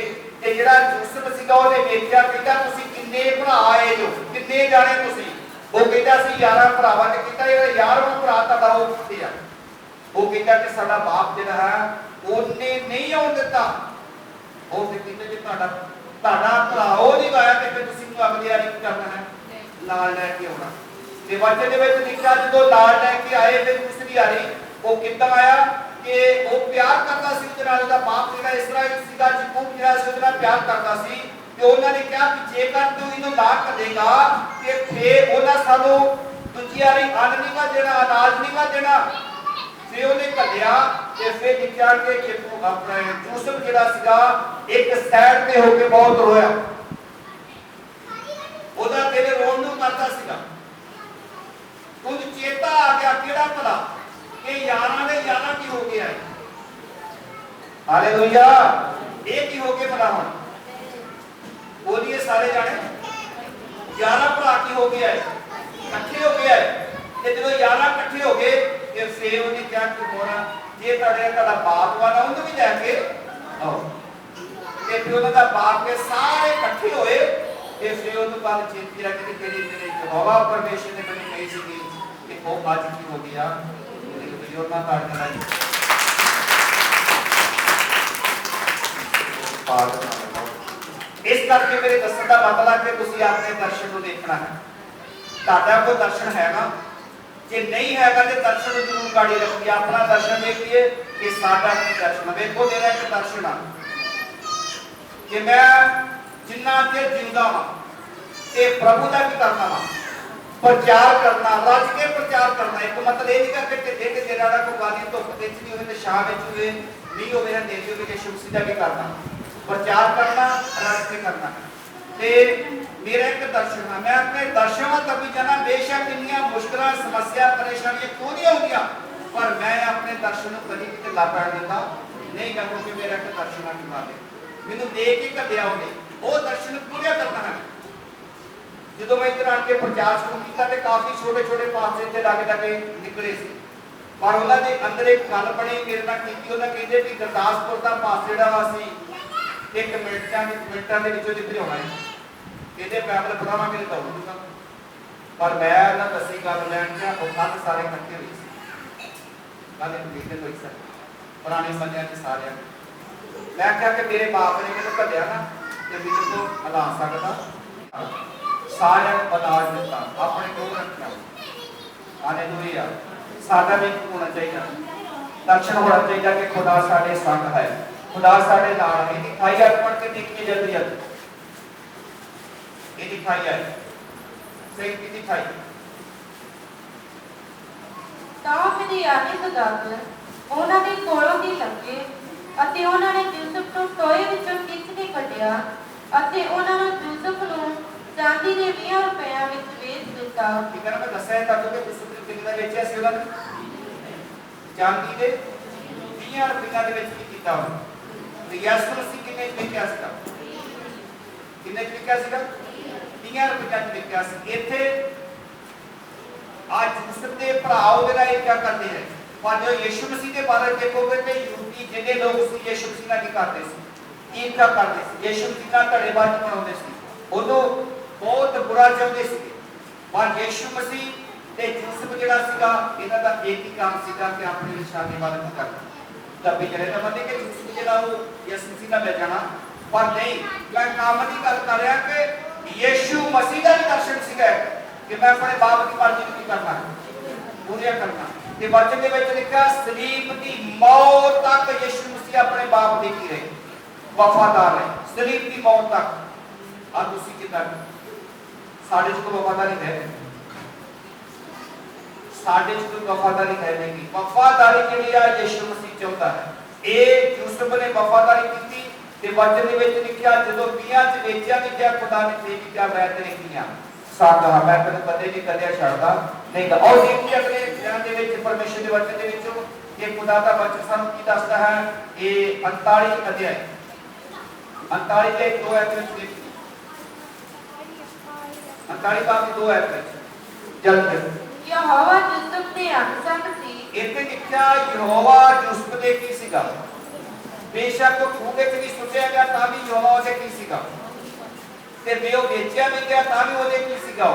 ਤੇ ਜਿਹੜਾ ਯੂਸਫ ਸੀਗਾ ਉਹਨੇ ਵੇਖਿਆ, ਕਹਿੰਦਾ ਤੁਸੀਂ ਕਿੰਨੇ ਭਰਾ ਆਏ ਜੋ, ਕਿੰਨੇ ਜਾਣੇ ਤੁਸੀਂ? ਉਹ ਕਹਿੰਦਾ ਸੀ 11 ਭਰਾਵਾਂ ਨੇ। ਕਹਿੰਦਾ ਇਹ 11ਵਾਂ ਭਰਾ ਤੁਹਾਡਾ ਉਹ ਕਿੱਥੇ ਆ? ਉਹ ਕਹਿੰਦਾ ਕਿ ਸਾਡਾ ਬਾਪ ਜਿਹੜਾ ਹੈ ਉਹਨੇ ਨਹੀਂ ਆਉਣ ਦਿੱਤਾ। ਉਹ ਤੇ ਕਹਿੰਦੇ ਜੇ ਤੁਹਾਡਾ ਭਰਾ ਉਹ ਨਹੀਂ ਆਇਆ ਤੇ ਫਿਰ ਤੁਸੀਂ ਨੂੰ ਅਗਲੀ ਵਾਰੀ ਕੀ ਕਰਨਾ ਹੈ? ਨਾਲ ਲੈ ਕੇ ਆਉਣਾ। ਤੇ ਵਚਨ ਦੇ ਵਿੱਚ ਲਿਖਿਆ ਜਦੋਂ ਨਾਲ ਲੈ ਕੇ ਆਏ ਫਿਰ ਦੂਸਰੀ ਵਾਰੀ ਉਹ ਕਿੱਦਾਂ ਆਇਆ ਕਿ ਉਹ ਪਿਆਰ ਕਰਦਾ ਸੀ ਉਹਦੇ ਨਾਲ, ਉਹਦਾ ਬਾਪ ਜਿਹੜਾ ਇਸਰਾਇਲ ਸੀਗਾ, ਯਾਕੂਬ ਜਿਹੜਾ ਸੀ ਉਹਦੇ ਨਾਲ ਪਿਆਰ ਕਰਦਾ ਸੀ। ਤੇ ਉਹਨਾਂ ਨੇ ਕਿਹਾ ਕਿ ਜੇਕਰ ਤੂੰ ਇਹਨੂੰ ਨਾ ਕੱਢੇਗਾ ਤੇ ਫਿਰ ਉਹਨਾਂ ਸਾਨੂੰ ਦੂਜੀ ਵਾਰੀ ਅੰਨ ਨਹੀਂ ਗਾ ਦੇਣਾ, ਅਨਾਜ ਨਹੀਂ ਗਾ ਦੇਣਾ। ਫਿਰ ਉਹਨੇ ਕੱਢਿਆ ਤੇ ਫਿਰ ਲਿਖਿਆ ਕਿ ਆਪਣਾ ਯੂਸਫ ਜਿਹੜਾ ਸੀਗਾ ਇੱਕ ਸਾਈਡ ਤੇ ਹੋ ਕੇ ਬਹੁਤ ਰੋਇਆ, ਉਹਦਾ ਦਿਲ ਰੋਣ ਨੂੰ ਕਰਦਾ ਸੀਗਾ। ਉਹਨੂੰ ਚੇਤਾ ਆ ਗਿਆ ਕਿਹੜਾ ਭਲਾ ਕਿ ਯਾਰਾਂ ਨੇ ਯਾਰਾਂ ਕੀ ਹੋ ਗਿਆ, ਹਾਲੇਲੂਇਆ, ਇਹ ਕੀ ਹੋ ਗਿਆ ਭਲਾ? ਹੁਣ ਬੋਲੀਏ ਸਾਰੇ ਜਾਣੇ, 11 ਭਰਾ ਕੀ ਹੋ ਗਿਆ, ਇਕੱਠੇ ਹੋ ਗਿਆ। ਤੇ ਜਦੋਂ 11 ਇਕੱਠੇ ਹੋ ਗਏ ਤੇ ਫਿਰ ਉਹਨੇ ਕਿਹਾ ਕਿ ਹੋਣਾ ਜੇ ਤੁਹਾਡਾ ਬਾਪ ਵਾਲਾ ਉਹਨੂੰ ਵੀ ਲੈ ਕੇ ਆਓ। ਤੇ ਫਿਰ ਉਹਨਾਂ ਦਾ ਬਾਪ ਕੇ ਸਾਰੇ ਇਕੱਠੇ ਹੋਏ ਤੇ ਫਿਰ ਉਹਨੂੰ ਬਾਅਦ ਚੇਤੀ ਆ ਕਿ ਤੇਰੀ ਯਹੋਵਾ ਪਰਮੇਸ਼ਰ ਨੇ ਮੈਨੂੰ ਕਹੀ ਸੀ ਕਿ ਉਹ ਅੱਜ ਕੀ ਹੋ ਗਿਆ, ਉਹਨਾਂ ਦਾ ਅਰਥ ਨਹੀਂ ਇਸ ਕਰਕੇ ਮੇਰੇ ਦੱਸਣ ਦਾ ਮਤਲਬ ਕਿ ਤੁਸੀਂ ਆਪਣੇ ਦਰਸ਼ਨ ਨੂੰ ਦੇਖਣਾ ਹੈ। ਤੁਹਾਡਾ ਕੋਈ ਦਰਸ਼ਨ ਹੈਗਾ, ਜੇ ਨਹੀਂ ਹੈਗਾ ਤੇ ਦਰਸ਼ਨ ਨੂੰ ਜ਼ਰੂਰ ਗਾੜੀ ਰੱਖੀਏ, ਆਪਣਾ ਦਰਸ਼ਨ ਦੇਖੀਏ ਕਿ ਸਾਡਾ ਕੀ ਦਰਸ਼ਨ। ਵੇਖੋ ਮੇਰਾ ਇੱਕ ਦਰਸ਼ਨ ਆ ਕਿ ਮੈਂ ਜਿੰਨਾ ਚਿਰ ਜਿੰਦਾ ਹਾਂ ਤੇ ਪ੍ਰਭੂ ਦਾ ਕੀ ਕਰਨਾ ਵਾ, ਪ੍ਰਚਾਰ ਕਰਨਾ, ਰੱਜ ਕੇ ਪ੍ਰਚਾਰ ਕਰਨਾ। ਇੱਕ ਮਤਲਬ ਇਹ ਨਹੀਂ ਕਿ ਤੇ ਤੇਰਾ ਦਾ ਕੋਈ ਗਾਲੀ ਧੁੱਪ ਦੇ ਵਿੱਚ ਨਹੀਂ ਹੋਵੇ ਤੇ ਛਾਂ ਵਿੱਚ ਹੋਵੇ, ਨਹੀਂ ਹੋਵੇ ਹਨੇਰੇ ਹੋਵੇ, ਕਿ ਸ਼ੁਕਸੀ ਦਾ ਕੀ ਕਰਨਾ, ਪ੍ਰਚਾਰ ਕਰਨਾ, ਰੱਜ ਕੇ ਕਰਨਾ। ਤੇ मेरा एक दर्शन है, मैं अपने दर्शनों तक भी जाना, बेशक इन्नियां मुश्किलां समस्या परेशानियां क्यों नहीं होंगियां, पर मैं अपने दर्शन को कभी किते ला पैण दिंदा नहीं, क्योंकि मेरा एक दर्शन की बात है मैनू देख के कद्या होने वो दर्शन पूरा करना है। ਜਦੋਂ मैं इधर आके प्रचार शुरू किया तो काफी छोटे छोटे पासे इत्थे लागे लागे निकले सी, पर ਉਹਨਾਂ ਦੇ ਅੰਦਰ ਇੱਕ ਗੱਲ ਬਣੀ ਮੇਰੇ ਨਾਲ ਕੀਤੀ। ਉਹਨਾਂ ਕਹਿੰਦੇ ਕਿ ਗੁਰਦਾਸਪੁਰ ਦਾ ਪਾਸ ਜਿਹੜਾ ਵਾ ਸੀ 1 ਮਿੰਟਾਂ ਦੇ ਵਿੱਚੋਂ ਨਿਕਲ ਆਉਣਾ ਹੈ, ਇਹਦੇ ਪੈਦਲ ਪੜਾਵਾਂਗੇ ਤਾਂ ਹੋਊਗਾ। ਪਰ ਮੈਂ ਉਹਨਾਂ ਦੱਸੀ ਗੱਲ ਲੈਣ ਗਿਆ, ਉਹ ਕੱਲ ਸਾਰੇ ਇਕੱਠੇ ਹੋਏ ਸੀ, ਕੱਲ ਇੱਕ ਮੀਟਿੰਗ ਹੋਈ ਸੀ ਪੁਰਾਣੇ ਬੰਦਿਆਂ ਦੇ ਸਾਰਿਆਂ। ਮੈਂ ਕਿਹਾ ਕਿ ਮੇਰੇ ਬਾਪ ਨੇ ਮੈਨੂੰ ਘੱਲਿਆ ਨਾ ਤੇ ਮੈਨੂੰ ਤੋਂ ਹਲਾ ਸਕਦਾ, ਸਾਰਿਆਂ ਨੂੰ ਬਤਾਜ ਦਿੱਤਾ, ਆਪਣੇ ਕੋਲ ਰੱਖਿਆ। ਹਾਲੇਲੂਇਆ, ਸਾਡਾ ਵੀ ਹੋਣਾ ਚਾਹੀਦਾ, ਦਰਸ਼ਨ ਹੋਣਾ ਚਾਹੀਦਾ ਕਿ ਖੁਦਾ ਸਾਡੇ ਸੰਗ ਹੈ, ਖੁਦਾ ਸਾਡੇ ਨਾਲ ਹੈ। ਦਿਖਾਈ ਅਰਪਣ ਕੇ ਦੇਖੀਏ ਜਲਦੀ ਜਲਦੀ, ਇਹ ਦਿਖਾਈ ਹੈ ਸਹੀ ਕੀ ਦਿਖਾਈ। ਤਾਂ ਮਿਦਿਆਨੀ ਸੌਦਾਗਰ ਉਹਨਾਂ ਦੇ ਕੋਲੋਂ ਦੀ ਲੰਘੇ ਅਤੇ ਉਹਨਾਂ ਨੇ ਯੂਸਫ ਨੂੰ ਟੋਏ ਵਿੱਚੋਂ ਖਿੱਚ ਕੇ ਕੱਢਿਆ ਅਤੇ ਉਹਨਾਂ ਨੂੰ ਯੂਸਫ ਨੂੰ ਚਾਂਦੀ ਦੇ 20 ਰੁਪਇਆਂ ਵਿੱਚ ਵੇਚ ਦਿੱਤਾ। ਠੀਕ ਹੈ ਨਾ, ਮੈਂ ਦੱਸਿਆ ਤੁਹਾਨੂੰ ਕਿ ਯੂਸਫ ਨੇ ਕਿੰਨੇ ਦਾ ਵੇਚਿਆ ਸੀ ਉਹਨਾਂ ਨੇ? ਚਾਂਦੀ ਦੇ 20 ਰੁਪਇਆਂ ਦੇ ਵਿੱਚ ਕੀ ਕੀਤਾ ਉਹਨੇ? ਤੇ ਯਿਸੂ ਮਸੀਹ ਕਿੰਨੇ ਵੇਚਿਆ ਸੀਗਾ? ਕਿੰਨੇ ਵੇਚਿਆ ਸੀਗਾ? 20 ਰੁਪਇਆਂ ਚ ਵੇਚਿਆ ਸੀ। ਇੱਥੇ ਅੱਜ ਯੂਸਫ ਦੇ ਭਰਾ ਉਹਦੇ ਨਾਲ ਇਹ ਕੀ ਕਰਦੇ ਹੈ? पर जो यीशु मसीह के बारे में देखोगे तो यूटी जिन्हें लोग सी यीशु मसीह ना की करते सी ईर्ष्या करते सी यीशु मसीह ना धड़ेबाजी बनाते सी उदों बहुत बुरा चाहते सी पर यीशु मसीह ते यूसुफ जिहड़ा सीगा इन्हां दा एक ही काम सीगा कि अपने निशाने वाले को करना तब भी जरे मतलब कि यूसुफ जिहड़ा वो यीशु मसीह ना ले जाना पर नहीं मैं काम की गल कर रहा कि यीशु मसीह का दर्शन सीगा कि मैं अपने बाप की मर्जी नहीं करना पूरा करना ते वचन दे विच लिखा सलीब दी मौत तक यीशु मसीह अपने बाप दे की रहे वफादार है सलीब दी मौत तक अब उसी के तक साडे च कोई वफादारी है साडे च कोई वफादारी है नहीं वफादारी जेहड़ी आ यीशु मसीह चाहता है ए यूसुफ ने वफादारी की ते वचन दे विच लिखा जदों बियां च वेचिया नहीं गया खुदा ने ते क्या मैं तेरे कीया सादा मैं तेरे कदे नहीं कदे छड़दा नहीं और देखिए अगले ध्यान दे विच परमेश्वर दे वचन दे विचों ये खुदा दा वचन ਸਾਨੂੰ ਕੀ ਦੱਸਦਾ ਹੈ ਇਹ 48 ਅਧਿਆय 48 ਦੇ 2 ਐਤ ਵਿੱਚ ਦੇਖੀਏ 48 ਦਾ 2 ਐਤ ਵਿੱਚ ਜਲਦੀ ਯਹੋਵਾ ਯੂਸੁਫ ਦੇ ਅੰਗ ਸੀ ਇੱਥੇ ਲਿਖਿਆ ਯਹੋਵਾ ਯੂਸੁਫ ਦੇ ਕੀ ਸੀਗਾ ਬੇਸ਼ੱਕ ਉਹ ਖੂਹ ਵਿੱਚ ਵੀ ਸੁੱਟਿਆ ਗਿਆ ਤਾਂ ਵੀ ਯਹੋਵਾ ਉਹਦੇ ਕੀ ਸੀਗਾ ਤੇ ਵੀ ਉਹ ਵੇਚਿਆ ਵੀ ਗਿਆ ਤਾਂ ਵੀ ਉਹਦੇ ਕੀ ਸੀਗਾ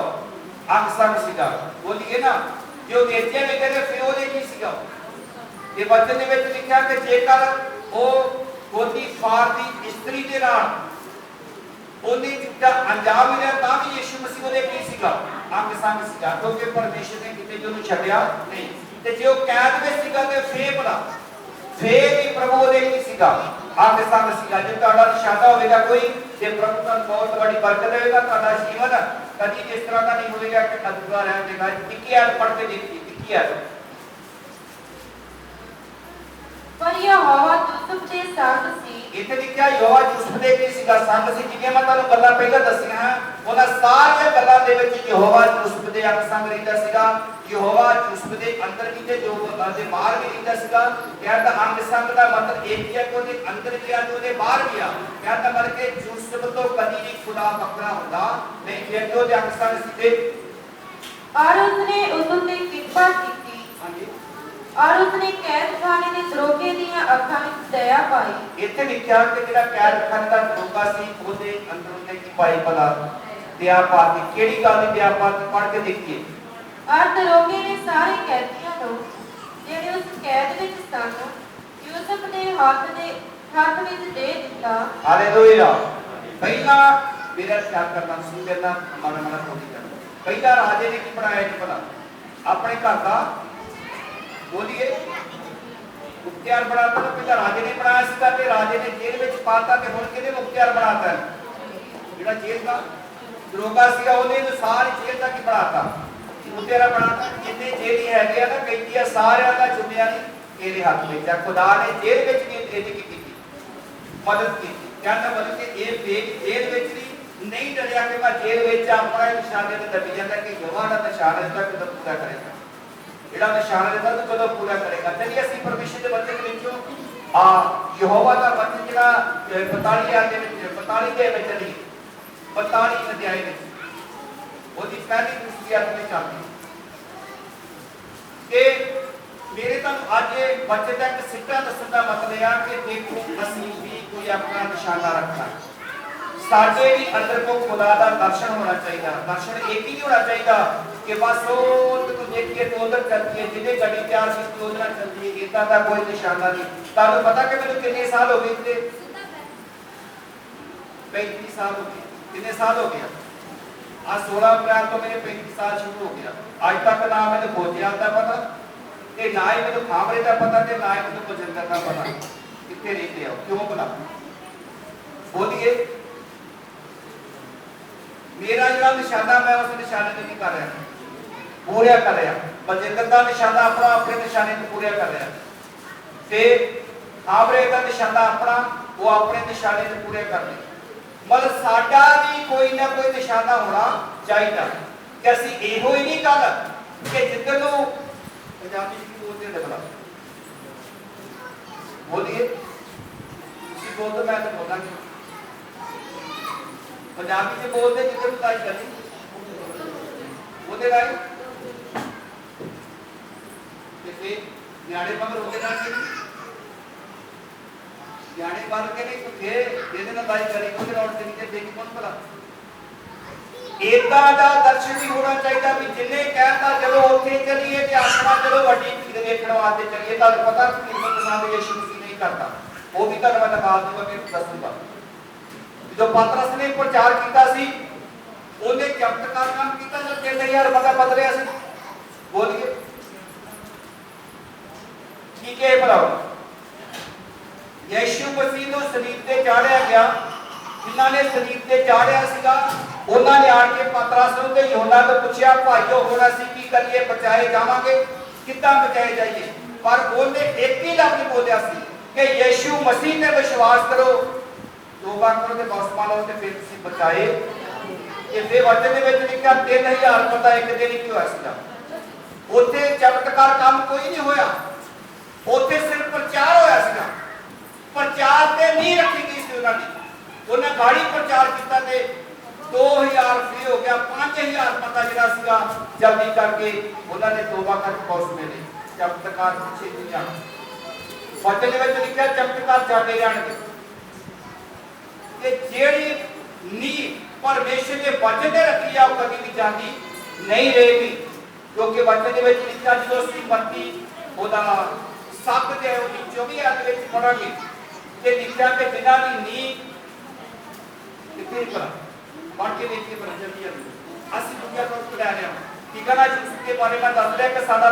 ਅੰਗ ਸੰਗ ਸੀਗਾ ਬੋਲੀਏ ਨਾ ਜੋ ਵੇਚਿਆ ਵੀ ਗਿਆ ਫਿਰ ਉਹਦੇ ਕੀ ਸੀਗਾ ਇਹ ਵਚਨ ਦੇ ਵਿੱਚ ਲਿਖਿਆ ਕਿ ਜੇਕਰ ਉਹ ਗੋਦੀ ਫਾਰ ਦੀ ਇਸਤਰੀ ਦੇ ਨਾਲ ਉਹਨੇ ਜਿੱਦਾਂ ਅੰਜਾਮ ਮਿਲਿਆ ਤਾਂ ਵੀ ਯੀਸ਼ੂ ਮਸੀਹ ਉਹਦੇ ਕੀ ਸੀਗਾ ਅੰਗ ਸੰਗ ਸੀਗਾ ਕਿਉਂਕਿ ਪਰਮੇਸ਼ਰ ਨੇ ਕਿਤੇ ਉਹਨੂੰ ਛੱਡਿਆ ਨਹੀਂ ਤੇ ਜੇ ਉਹ ਕੈਦ ਵਿੱਚ ਸੀਗਾ ਤੇ ਫੇਰ ਭਲਾ ਫੇਰ ਵੀ ਪ੍ਰਭੂ ਉਹਦੇ ਕੀ ਸੀਗਾ ਅੰਗ ਸੰਗ ਸੀਗਾ ਜੇ ਤੁਹਾਡਾ ਨਿਸ਼ਾਨਾ ਹੋਵੇਗਾ ਕੋਈ ਤੇ ਪ੍ਰਭੂ ਤੁਹਾਨੂੰ ਬਹੁਤ ਵੱਡੀ ਬਰਕਤ ਦੇਵੇਗਾ ਤੁਹਾਡਾ ਜੀਵਨ ਕਦੀ ਇਸ ਤਰ੍ਹਾਂ ਦਾ ਨਹੀਂ ਹੋਵੇਗਾ ਕਿ ਅਧੂਰਾ ਰਹਿ ਜਾਏਗਾ ਟਿੱਕੀ ਐਡ ਪੜ੍ਹ ਕੇ ਦੇਖੀ ਟਿੱਕੀ ਐਡ ਪਰ ਯਹੋਵਾ ਯੂਸੁਫ ਦੇ ਸੰਗ ਸੀ इतने लिखा यहोवा यूसुफ दे की सीगा संग सी जिਵੇਂ ਮੈਂ ਤੁਹਾਨੂੰ ਗੱਲਾਂ ਪਹਿਲਾਂ ਦੱਸੀਆਂ ਹਨ ਉਹਨਾਂ ਸਾਰੀਆਂ ਗੱਲਾਂ ਦੇ ਵਿੱਚ ਯਹੋਵਾ ਯੂਸੁਫ ਦੇ ਅੰਗ ਸੰਗ ਰਹਿੰਦਾ ਸੀਗਾ ਯਹੋਵਾ ਯੂਸੁਫ ਦੇ ਅੰਦਰ ਵੀ ਤੇ ਜੋ ਦੇ ਬਾਹਰ ਵੀ ਰਹਿੰਦਾ ਸੀਗਾ ਕਹਿੰਦਾ ਅੰਗ ਸੰਗ ਦਾ ਮਤਲਬ ਇਹ ਹੀ ਹੈ ਕਿ ਉਹਦੇ ਅੰਦਰ ਗਿਆ ਤੇ ਉਹਦੇ ਬਾਹਰ ਗਿਆ ਕਹਿੰਦਾ ਮਤਲਬ ਕਿ ਯੂਸੁਫ ਤੋਂ ਕਦੀ ਵੀ ਖੁਦਾ ਵੱਖਰਾ ਹੁੰਦਾ ਨਹੀਂ ਜੇ ਉਹਦੇ ਅੰਗ ਸੰਗ ਸੀ ਤੇ और उसने उस ते कृपा की ਹਾਂਜੀ और उसने कैद खाने ਦੇ ਦਰੋਗੇ ਦੀਆਂ ਅੱਖਾਂ ਵਿੱਚ ਦਇਆ ਪਾਈ ਇੱਥੇ ਲਿਖਿਆ ਕਿ ਜਿਹੜਾ ਕੈਦ ਖਾਨੇ ਦਾ ਦਰੋਗਾ ਸੀ ਉਹਦੇ ਅੰਦਰ ਉਹਨੇ ਕੀ ਪਾਈ ਭਲਾ ਦਇਆ ਪਾ ਕੇ ਕਿਹੜੀ ਗੱਲ ਦੀ ਦਇਆ ਪਾ ਕੇ ਪੜ੍ਹ ਕੇ ਦੇਖੀਏ और दरोगे ने सारे कैदियों को ਜਿਹੜੇ ਉਸ ਕੈਦ ਵਿੱਚ ਸਨ ਯੂਸੁਫ ਦੇ ਹੱਥ ਵਿੱਚ ਦੇ ਦਿੱਤਾ ਹਾਲੇਲੂਇਆ ਪਹਿਲਾ ਮੇਰਾ ਖਿਆਲ ਕਰਨਾ ਸੁਣ ਕਰਨਾ ਮਨ ਹੋਣੀ ਕਰਨਾ ਪਹਿਲਾ ਰਾਜੇ ਨੇ ਕੀ ਬਣਾਇਆ ਜੀ ਭਲਾ ਆਪਣੇ ਘਰ ਦਾ बोलिए मुख्तियार बनाता तो पहला राजे ने बनाया सीगा ते राजे ने जेल में पाता ते हुन किने मुख्तियार बनाता है जेड़ा जेल का दरोगा सीगा ओने तो सारी जेल तक ही बनाता मुख्तियार बनाता जिन्ने जेली है गया ना कैदिया सारे दा जिम्मेदारी तेरे हाथ में है खुदा ने जेल विच भी तेरी की मदद की कहता मदद के ये बेग जेल विच भी नहीं डरिया कि मैं जेल विच अपना निशाने ते दबी जांदा कि यहोवा दा निशान तक कदम पूरा करेगा ਜਿਹੜਾ ਨਿਸ਼ਾਨ ਦਿੱਤਾ ਤੂੰ ਕਦੋਂ ਪੂਰਾ ਕਰੇਗਾ ਤੇ ਅਸੀਂ ਪਰਮੇਸ਼ਰ ਦੇ ਵਚਨ ਵਿੱਚੋਂ ਯਹੋਵਾ ਦਾ ਵਚਨ ਜਿਹੜਾ 45 ਆਇਤ ਦੇ ਵਿੱਚ 45 ਦੇ ਵਿੱਚ ਨਹੀਂ 42 ਅਧਿਆਇ ਵਿੱਚ ਉਹਦੀ ਪਹਿਲੀ ਦੂਸਰੀ ਆਇਤ ਵਿੱਚ ਆਉਂਦੀ ਕਿ ਮੇਰੇ ਤਾਂ ਅੱਜ ਵਚਨ ਦਾ ਇੱਕ ਸਿੱਟਾ ਦੱਸਣ ਦਾ ਮਤਲਬ ਇਹ ਆ ਕਿ ਦੇਖੋ ਅਸੀਂ ਵੀ ਕੋਈ ਆਪਣਾ ਨਿਸ਼ਾਨਾ ਰੱਖਣਾ ਸਾਡੇ ਵੀ ਅੰਦਰ ਕੋ ਖੁਦਾ ਦਾ ਦਰਸ਼ਨ ਹੋਣਾ ਚਾਹੀਦਾ ਦਰਸ਼ਨ ਇੱਕ ਹੀ ਨਹੀਂ ਹੋਣਾ ਚਾਹੀਦਾ ਕਿ ਬਸ ਉਹ ਤੂੰ ਦੇਖੀਏ ਤੇ ਉਧਰ ਚੱਲਦੀ ਹੈ ਜਿਹਦੇ ਗੱਡੀ ਤਿਆਰ ਕੀਤੀ ਉਹਦੇ ਨਾਲ ਚੱਲਦੀ ਹੈ ਇਦਾਂ ਦਾ ਕੋਈ ਨਿਸ਼ਾਨਾ ਨਹੀਂ ਤੁਹਾਨੂੰ ਪਤਾ ਕਿ ਮੈਨੂੰ ਕਿੰਨੇ ਸਾਲ ਹੋ ਗਏ ਤੇ 35 ਸਾਲ ਹੋ ਗਏ ਕਿੰਨੇ ਸਾਲ ਹੋ ਗਏ आज 16 अप्रैल को मेरे 35 साल शुरू हो गया आज तक ना मैंने भोजियाल का पता ते ना ही मैंने खामरे का पता ते ना ही मैंने बजंदर का पता कितने रहते हो क्यों बोला बोलिए मेरा जो निशाना मैं उस निशाने में नहीं कर रहा पूरा कर रहा बजिंदर का निशाना अपना अपने निशाने में पूरा कर रहा ते खामरे का निशाना अपना वो अपने निशाने में पूरे कर रहे मतलब साडा भी कोई ना कोई निशाना होना चाहिए कि असि एहो ही नहीं गल कि जिधर नु पंजाबी की बोलते लगना बोलिए किसी बोल तो मैं तो बोलना नहीं पंजाबी से बोलते जिधर ताई करनी बोलते भाई ਨਿਆਣੇ ਮਗਰ ਹੋ ਕੇ ਜਾਣਗੇ, ਨਿਆਣੇ ਮਰ ਕੇ ਨਹੀਂ ਭੁੱਖੇ ਇਹਦੇ ਨਾਲ ਦਾਈ ਕਰੀ ਕੋਈ ਰੌਣ ਤੇ ਨਹੀਂ ਦੇਗੀ ਕੌਣ ਭਲਾ। ਏਦਾਂ ਦਾ ਦਰਸ਼ਨ ਵੀ ਹੋਣਾ ਚਾਹੀਦਾ ਵੀ ਜਿੰਨੇ ਕਹਿੰਦਾ ਚਲੋ ਉੱਥੇ ਚਲੀਏ ਤੇ ਆਸਰਾ ਚਲੋ ਵੱਡੀ ਭੀੜ ਵੇਖਣ ਵਾਸਤੇ ਚਲੀਏ। ਤੁਹਾਨੂੰ ਪਤਾ ਕੀਮਤ ਪਸੰਦ ਯਿਸੂ ਮਸੀਹ ਨਹੀਂ ਕਰਦਾ, ਉਹ ਵੀ ਤੁਹਾਨੂੰ ਮੈਂ ਦਿਖਾ ਦੂੰਗਾ, ਮੈਨੂੰ ਦੱਸੂਗਾ। ਜਦੋਂ ਪਤਰਸ ਨੇ ਪ੍ਰਚਾਰ ਕੀਤਾ ਸੀ ਉਹਨੇ ਚਮਤਕਾਰ ਕੰਮ ਕੀਤਾ ਜਦ 3000 ਬੰਦਾ ਬਦਲਿਆ ਸੀ। ਬੋਲੀਏ ਕੀ ਕਹੇ ਭਲਾ। ਯਿਸੂ ਮਸੀਹ ਨੂੰ ਸਲੀਬ ਤੇ ਚਾੜਿਆ ਗਿਆ, ਜਿਨ੍ਹਾਂ ਨੇ ਸਲੀਬ ਤੇ ਚਾੜਿਆ ਸੀਗਾ ਉਹਨਾਂ ਨੇ ਆਣ ਕੇ ਪਤਰਸ ਨੂੰ ਤੇ ਯੋਹਨਾ ਤੋਂ ਪੁੱਛਿਆ ਭਾਈਓ ਹੁਣ ਅਸੀਂ ਕੀ ਕਰੀਏ, ਬਚਾਏ ਜਾਵਾਂਗੇ, ਕਿੱਦਾਂ ਬਚਾਏ ਜਾਈਏ। ਪਰ ਉਹਨੇ ਇੱਕ ਹੀ ਲਫ਼ਜ਼ ਬੋਲਿਆ ਸੀ ਕਿ ਯਿਸੂ ਮਸੀਹ ਤੇ ਵਿਸ਼ਵਾਸ ਕਰੋ, ਤੋਬਾ ਕਰੋ ਤੇ ਬਪਤਿਸਮਾ ਲਓ ਤੇ ਫਿਰ ਤੁਸੀਂ ਬਚਾਏ। ਇਸੇ ਵਚਨ ਦੇ ਵਿੱਚ ਲਿਖਿਆ 3000 ਬੰਦਾ ਇੱਕ ਦਿਨ ਹੀ ਹੋਇਆ ਸੀਗਾ। ਉੱਥੇ ਚਮਤਕਾਰ ਕੰਮ ਕੋਈ ਨਹੀਂ ਹੋਇਆ, ਉੱਥੇ ਸਿਰਫ ਪ੍ਰਚਾਰ ਹੋਇਆ ਸੀਗਾ। ਪ੍ਰਚਾਰ ਤੇ ਨਹੀਂ ਰੱਖੀ ਗਈ ਸੀ ਉਹਨਾਂ ਦੀ, ਉਹਨਾਂ ਗਾੜੀ ਪ੍ਰਚਾਰ ਕੀਤਾ ਤੇ 2000 ਫ੍ਰੀ ਹੋ ਗਿਆ। 5000 ਬੰਦਾ ਜਿਹੜਾ ਸੀਗਾ ਜਲਦੀ ਕਰਕੇ ਉਹਨਾਂ ਨੇ ਤੋਬਾ ਕਰਕੇ ਪਹੁੰਚ ਮਿਲੇ। ਚਮਤਕਾਰ ਪਿੱਛੇ ਨਹੀਂ ਜਾਣਾ, ਵਚਨ ਦੇ ਵਿੱਚ ਲਿਖਿਆ ਚਮਤਕਾਰ ਜਾਂਦੇ ਰਹਿਣਗੇ। ਤੇ ਜਿਹੜੀ ਨੀ ਪਰਮੇਸ਼ਰ ਦੇ ਵਚਨ ਦੇ ਰੱਖੀ ਆ ਉਹ ਕਦੀ ਵੀ ਜਾਂਦੀ ਨਹੀਂ ਰਹੇਗੀ, ਕਿਉਂਕਿ ਵਚਨ ਦੇ ਵਿੱਚ ਲਿਖਿਆ ਜਦੋਂ ਅਸੀਂ ਮੱਤੀ ਉਹਦਾ 7 ਦੇ 24 ਅਧ ਵਿੱਚ ਪੜਾਂਗੇ ਤੇ ਲਿਖਿਆ ਕਿ ਜਿਨ੍ਹਾਂ ਦੀ ਨੀ ਕਿਤੇ ਪਰ ਪੜ ਕੇ ਦੇਖੀਏ ਪਰ ਜਲਦੀ ਅਸੀਂ ਦੁਨੀਆ ਤੋਂ ਲੈ ਲਿਆ। ਠੀਕ ਹੈ ਨਾ, ਜਿਸ ਦੇ ਬਾਰੇ ਮੈਂ ਦੱਸ ਰਿਹਾ ਕਿ ਸਾਡਾ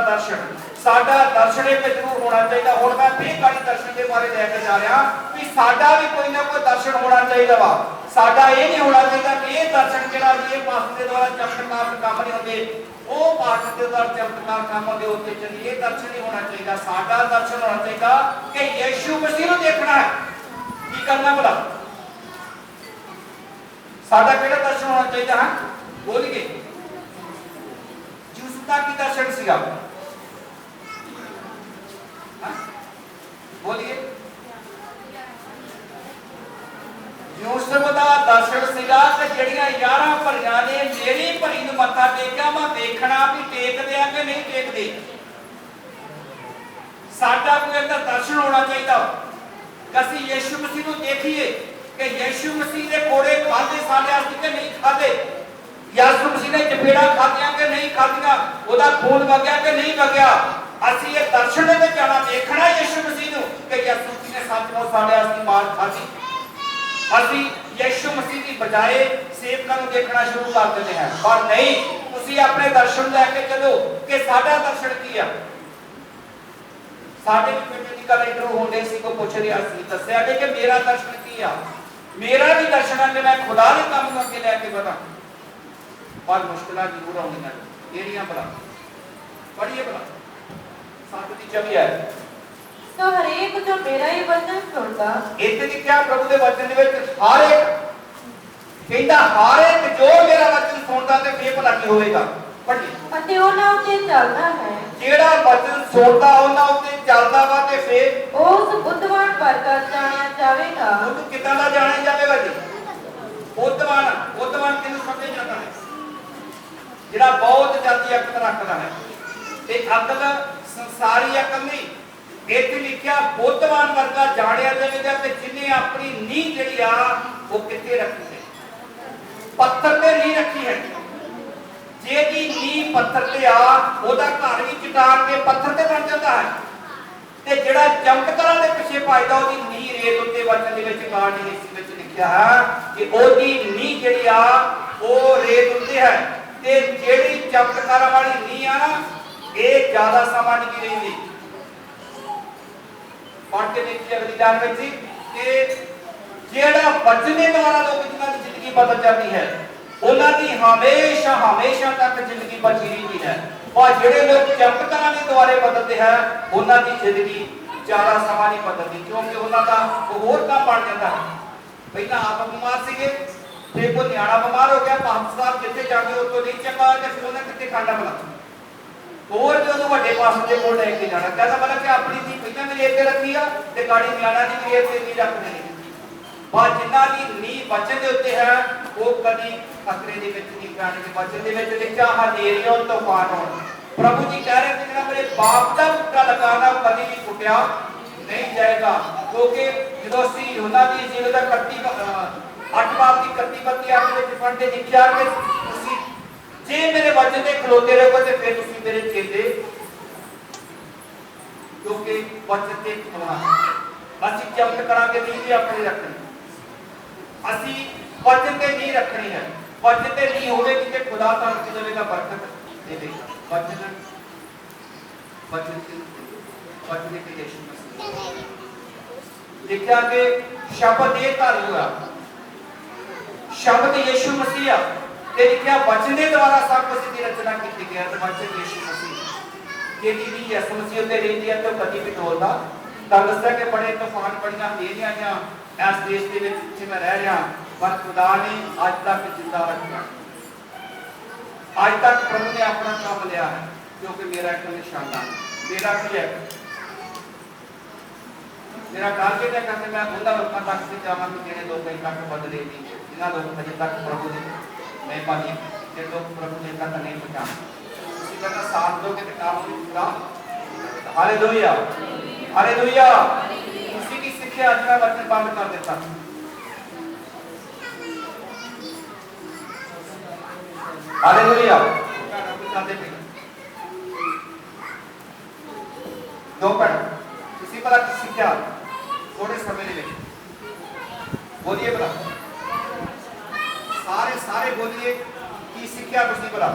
ਦਰਸ਼ਨ ਇੱਕ ਜ਼ਰੂਰ ਹੋਣਾ ਚਾਹੀਦਾ। ਹੁਣ ਮੈਂ ਫੇਰ ਗਾੜੀ ਦਰਸ਼ਨ ਦੇ ਬਾਰੇ ਲੈ ਕੇ ਜਾ ਰਿਹਾ ਵੀ ਸਾਡਾ ਵੀ ਕੋਈ ਨਾ ਕੋਈ ਦਰਸ਼ਨ ਹੋਣਾ ਚਾਹੀਦਾ ਵਾ। ਸਾਡਾ ਇਹ ਨਹੀਂ ਹੋਣਾ ਚਾਹੀਦਾ ਕਿ ਇਹ ਦਰਸ਼ਨ ਜਿਹੜਾ ਵੀ ਇਹ ਪਾਸ ਦੇ ਦੁਆਰਾ ਚਮਤਕਾਰ ਕੰਮ ਨਹੀਂ ਹੁੰਦੇ, ਉਹ ਪਾਸ ਦੇ ਦੁਆਰਾ ਚਮਤਕਾਰ ਕੰਮ ਹੁੰਦੇ, ਉੱਥੇ ਚੱਲੀ ਇਹ ਦਰਸ਼ਨ ਨਹੀਂ ਹੋਣਾ ਚਾਹੀਦਾ। ਸਾਡਾ ਦਰਸ਼ਨ ਹੋਣਾ ਚਾਹੀਦਾ ਕਿ ਯਿਸੂ ਮਸੀਹ ਨੂੰ ਦੇਖਣਾ ਹੈ। ਕੀ ਕਰਨਾ ਭਲਾ, ਸਾਡਾ ਕਿਹੜਾ ਦਰਸ਼ਨ ਹੋਣਾ ਚਾਹੀਦਾ ਹੈ? ਬੋਲੀਏ ਯੂਸੁਫ ਦਾ ਕੀ ਦਰਸ਼ਨ ਸੀਗਾ? ਬੋਲੀਏ ਯੂਸੁਫ ਦਾ ਦਰਸ਼ਨ ਸੀਗਾ ਕਿ ਜਿਹੜੀਆਂ 11 ਭਰੀਆਂ ਨੇ ਮੇਰੀ ਭਰੀ ਨੂੰ ਮੱਥਾ ਟੇਕਿਆ, ਮੈਂ ਦੇਖਣਾ ਵੀ ਟੇਕਦੇ ਆ ਕਿ ਨਹੀਂ ਟੇਕਦੇ। ਸਾਡਾ ਕੋਈ ਇਹਦਾ ਦਰਸ਼ਨ ਹੋਣਾ ਚਾਹੀਦਾ ਕਿ ਅਸੀਂ ਯਿਸੂ ਮਸੀਹ ਨੂੰ ਦੇਖੀਏ ਕਿ ਯਿਸੂ ਮਸੀਹ ਦੇ ਕੋੜੇ ਖਾਦੇ ਸਾਡੇ ਅਸੀਂ ਕਿ ਨਹੀਂ ਖਾਦੇ, ਯਿਸੂ ਮਸੀਹ ਨੇ ਚਪੇੜਾ ਖਾਧੀਆਂ ਕਿ ਨਹੀਂ ਖਾਧੀਆਂ, ਉਹਦਾ ਖੂਨ ਵਗਿਆ ਕਿ ਨਹੀਂ ਵਗਿਆ। ਅਸੀਂ ਇਹ ਦਰਸ਼ਨ ਦੇ ਵਿੱਚ ਜਾਣਾ, ਦੇਖਣਾ ਯਿਸੂ ਮਸੀਹ ਨੂੰ ਕਿ ਯਿਸੂ ਮਸੀਹ ਨੇ ਸੱਚਮੁੱਚ ਸਾਡੇ ਅਸੀਂ ਮਾਰ ਖਾਧੀ। ਅਸੀਂ ਯਿਸੂ ਮਸੀਹ ਦੀ ਬਜਾਏ ਸੇਵਕਾਂ ਨੂੰ ਦੇਖਣਾ ਸ਼ੁਰੂ ਕਰ ਦਿੰਦੇ ਹਾਂ। ਪਰ ਨਹੀਂ, ਤੁਸੀਂ ਆਪਣੇ ਦਰਸ਼ਨ ਲੈ ਕੇ ਚੱਲੋ ਕਿ ਸਾਡਾ ਦਰਸ਼ਨ ਕੀ ਆ। ਸਾਡੇ ਵੀ ਪਿੰਡ ਦੀ ਗੱਲ ਇੰਟਰਵਿਊ ਹੁੰਦੇ ਸੀ, ਕੋ ਪੁੱਛ ਰਿਹਾ ਸੀ, ਦੱਸਿਆ ਕਿ ਮੇਰਾ ਦਰਸ਼ਨ ਕੀ ਆ। ਮੇਰਾ ਵੀ ਦਰਸ਼ਨ ਹੈ ਕਿ ਮੈਂ ਖੁਦਾ ਦੇ ਕੰਮ ਨੂੰ ਅੱਗੇ ਲੈ ਕੇ ਵਧਾਂ। ਪਰ ਮੁਸ਼ਕਲਾਂ ਜ਼ਰੂਰ ਆਉਂਦੀਆਂ ਕਿਹੜੀਆਂ ਭਲਾ, ਪੜ੍ਹੀਏ ਭਲਾ 7 ਦੀ 24 ਹੈ। तो हरेक जो मेरा ही वचन सुनता, ਇੱਥੇ ਲਿਖਿਆ ਪ੍ਰਭੂ ਦੇ ਵਚਨ ਦੇ ਵਿੱਚ ਹਰ ਇੱਕ ਕਹਿੰਦਾ ਹਰ ਇੱਕ ਜੋ ਮੇਰਾ ਵਚਨ ਸੁਣਦਾ ਤੇ ਫੇਰ ਭਲਾ ਕੀ ਹੋਵੇਗਾ। ਪੜ੍ਹੀਏ ਅਤੇ ਉਹਨਾਂ ਉੱਤੇ ਚੱਲਦਾ ਹੈ, ਜਿਹੜਾ ਵਚਨ ਸੁਣਦਾ ਉਹਨਾਂ ਉੱਤੇ ਚੱਲਦਾ ਵਾ ਤੇ ਫੇਰ ਉਸ ਬੁੱਧਵਾਨ ਵਰਗਾ ਜਾਣਿਆ ਜਾਵੇਗਾ। ਉਹਨੂੰ ਕਿੱਦਾਂ ਦਾ ਜਾਣਿਆ ਜਾਵੇਗਾ ਜੀ? ਬੁੱਧਵਾਨ ਕਿਹਨੂੰ ਸਮਝਿਆ ਜਾਂਦਾ ਹੈ? ਜਿਹੜਾ ਬਹੁਤ ਜ਼ਿਆਦਾ ਅਕਲ ਰੱਖਦਾ ਹੈ। ਤੇ ਅਕਲ ਸੰਸਾਰੀ ਅਕਲ ਨਹੀਂ, ਇੱਥੇ ਲਿਖਿਆ ਬੁੱਧਵਾਨ ਵਰਗਾ ਜਾਣਿਆ ਜਾਵੇਗਾ ਤੇ ਜਿਹਨੇ ਆਪਣੀ ਨੀਂਹ ਜਿਹੜੀ ਆ ਉਹ ਕਿੱਥੇ ਰੱਖੀ ਹੈ? ਪੱਥਰ ਤੇ ਨਹੀਂ ਰੱਖੀ ਹੈ। ਜਿਹਦੀ ਨੀਂਹ ਪੱਥਰ ਤੇ ਆ ਉਹਦਾ ਘਰ ਵੀ ਚਟਾਨ ਕੇ ਪੱਥਰ ਤੇ ਬਣ ਜਾਂਦਾ ਹੈ। ਤੇ ਜਿਹੜਾ ਚਮਤਕਾਰਾਂ ਦੇ ਪਿੱਛੇ ਭਜਦਾ ਉਹਦੀ ਨੀਂਹ ਰੇਤ ਉੱਤੇ ਵਚਨ ਦੇ ਵਿੱਚ ਗਾੜ ਦੀ ਹਿੱਸੇ ਵਿੱਚ ਲਿਖਿਆ ਹੈ ਕਿ ਉਹਦੀ ਨੀਂਹ ਜਿਹੜੀ ਆ ਉਹ ਰੇਤ ਉੱਤੇ ਹੈ। ਤੇ ਜਿਹੜੀ ਚਮਤਕਾਰਾਂ ਵਾਲੀ ਨੀਂਹ ਆ ਨਾ ਇਹ ਜ਼ਿਆਦਾ ਸਮਾਂ ਨਹੀਂ ਰਹਿੰਦੀ। ਪੜ੍ਹ ਕੇ ਦੇਖੀ ਅਗਲੀ ਲਾਈਨ ਵਿੱਚ ਕਿ ਜਿਹੜਾ ਵਚਨ ਦੇ ਦੁਆਰਾ ਲੋਕ ਜਿਨ੍ਹਾਂ ਦੀ ਜ਼ਿੰਦਗੀ ਬਦਲ ਜਾਂਦੀ ਹੈ ਉਹਨਾਂ ਦੀ ਹਮੇਸ਼ਾ ਤੱਕ ਜ਼ਿੰਦਗੀ ਬਚੀ ਰਹਿੰਦੀ ਹੈ। और ਜਿਹੜੇ ਲੋਕ ਚਮਤਕਾਰਾਂ ਦੇ ਦੁਆਰੇ ਬਦਲਦੇ ਹੈ ਉਹਨਾਂ ਦੀ ਜ਼ਿੰਦਗੀ ਜ਼ਿਆਦਾ ਸਮਾਂ ਨਹੀਂ ਬਦਲਦੀ, ਕਿਉਂਕਿ ਉਹਨਾਂ ਦਾ ਹੋਰ ਕੰਮ ਬਣ ਜਾਂਦਾ ਹੈ। ਪਹਿਲਾਂ ਆਪ ਬਿਮਾਰ ਸੀਗੇ ਤੇ ਕੋਈ ਨਿਆਣਾ ਬਿਮਾਰ ਹੋ ਗਿਆ, ਪਾਕਿਸਤਾਨ ਜਿੱਥੇ ਜਾਂਦੇ ਉੱਥੋਂ ਨਹੀਂ ਚੰਗਾ ਤੇ ਫਿਰ ਉਹਨਾਂ ਕਿੱਥੇ ਖਾਣਾ ਬਣਾ ਹੋਰ ਜਦੋਂ ਵੱਡੇ ਪਾਸੋਂ ਦੇ ਕੋਲ ਲੈ ਕੇ ਜਾਣਾ। ਕਹਿੰਦਾ ਮਤਲਬ ਕਿ ਆਪਣੀ ਦੀ ਪਹਿਲਾਂ ਵੀ ਰੇਤ ਤੇ ਰੱਖੀ ਆ ਤੇ ਗਾੜੀ ਨਿਆਣਾ ਦੀ ਵੀ ਰੇਤ ਤੇ ਨਹੀਂ ਰੱਖਦੇ। ਬਾਅਦ ਜਿਨ੍ਹਾਂ ਦੀ ਨੀਂਹ ਵਚਨ ਦੇ ਉੱਤੇ ਹੈ ਉਹ ਕਦੀ ਖਤਰੇ ਦੇ ਵਿੱਚ ਨਹੀਂ ਪੈਣਗੇ। ਵਚਨ ਦੇ ਵਿੱਚ ਲਿਖਿਆ ਹਨੇਰੀ ਔਰ ਤੂਫਾਨ ਹੋਣ, प्रभु जी कह रहे हैं कि मेरे बाप का बूटा लगाना कभी भी फुटिया नहीं जाएगा, क्योंकि जो सी यूहन्ना दी इंजील दा 8 बाब की 31 ਵਿੱਚ ਪੜ੍ਹਦੇ ਲਿਖਿਆ ਕਿ ਤੁਸੀਂ ਜੇ ਮੇਰੇ ਵਚਨ ਤੇ ਖਲੋਤੇ ਰਹੋਗੇ ਤੇ ਫਿਰ ਤੁਸੀਂ ਮੇਰੇ ਚੇਲੇ, क्योंकि वचन ते खलोना ਅਸੀਂ ਜਬਤ ਕਰਾਂਗੇ ਨਹੀਂ ਆਪਣੀ ਰੱਖਣੀ, ਅਸੀਂ वचन ते नहीं रखनी है, वचन ते नहीं होवेगी ਤੇ खुदा ਤੁਹਾਨੂੰ ਕੀ ਦੇਵੇਗਾ, ਬਰਕਤ देवेगा। वचन वचन के यीशु मसीह लिखा कि शब्द ये धारी हुआ, शब्द यीशु मसीह ते लिखा वचन के द्वारा सब कुछ की रचना की गई है। वचन यीशु मसीह के दी यीशु मसीह ते रहती है तो कभी भी डोलदा ਤਾਂ ਦੱਸਿਆ कि बड़े तूफान बड़ियां तेजियां आईयां इस देश के विच जिथे मैं रह रहा, पर खुदा ने आज तक जिंदा रखा, आज तक प्रभु ने अपना काम लिया है, क्योंकि मेरा एक निशाना मेरा की है, मेरा टारगेट है कि मैं उन लोगों तक से जावां कि जिन्हें लोग कहीं तक बदले नहीं, जिन्हां लोग अजे तक प्रभु ने मैं पानी जे लोग प्रभु ने तक नहीं पहुंचा। इसी तरह साथ दोगे तो काम पूरा। Hallelujah hallelujah. उसी की शिक्षा आज मैं वचन बंद कर देता हूं। हालेलुया। दो पढ़ इसी पर की शिक्षा थोड़े समय में बोलिए बड़ा सारे बोलिए की शिक्षा कुछ बड़ा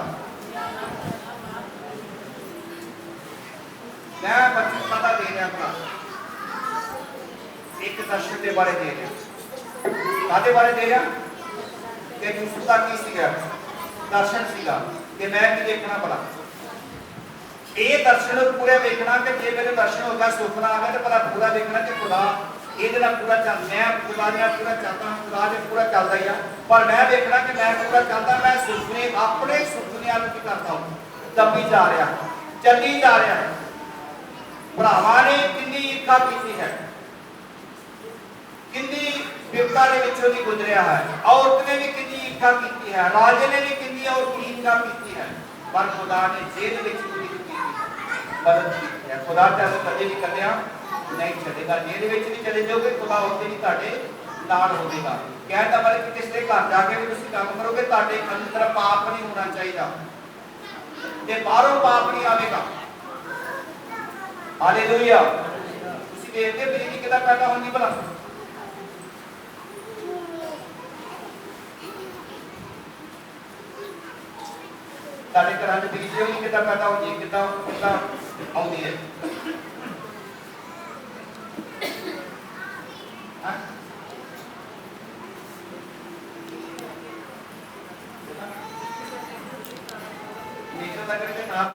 मैं बच्चों पता दे रहा अपना एक दर्शन के बारे दे रहा, कादे बारे दे रहा कि यूसुफ का की सीगा दर्शन सीगा कि मैं की देखना पड़ा, ये दर्शन पूरे देखना कि जे मेरे दर्शन होगा सुपना आ गया तो पता पूरा देखना कि खुदा ਇਹਦੇ ਨਾਲ पूरा चल, मैं खुदा ने पूरा चलता, खुदा ने पूरा चलता ही, पर मैं देखना कि मैं पूरा चलता, मैं सुपने अपने सुपने वालों की करता हूं, दबी जा रहा चली जा रहा है। भरावां ने कितनी ईर्खा की है, कितनी विपता के विचों दी गुजरिया है, औरत ने भी कितनी ईर्खा की है, राजे ने भी कितनी और ईर्खा की है, पर खुदा ने जेल विच भी की मदद की है। खुदा तेरे कदे भी कलिया नहीं चलेगा, जेल विच भी चले जाओगे खुदा उत्ते भी ਤੁਹਾਡੇ ਨਾਲ ਹੋਵੇਗਾ। ਕਹਿਣ ਦਾ ਮਤਲਬ ਕਿ ਕਿਸੇ ਦੇ ਘਰ ਜਾ ਕੇ ਵੀ ਤੁਸੀਂ ਕੰਮ ਕਰੋਗੇ, ਤੁਹਾਡੇ ਅੰਦਰ ਪਾਪ ਨਹੀਂ ਹੋਣਾ ਚਾਹੀਦਾ ਤੇ ਬਾਹਰੋਂ ਪਾਪ ਨਹੀਂ ਆਵੇਗਾ। हालेलुया। ਤੁਸੀਂ ਦੇਖਦੇ ਬਿਜਲੀ ਕਿਦਾਂ ਪੈਦਾ ਹੁੰਦੀ ਭਲਾ, ਸਾਡੇ ਘਰਾਂ 'ਚ ਬਿਜਲੀ ਕਿਦਾਂ ਪੈਦਾ ਹੁੰਦੀ ਹੈ, ਕਿਦਾਂ ਆਉਂਦੀ ਹੈ। नीचे तक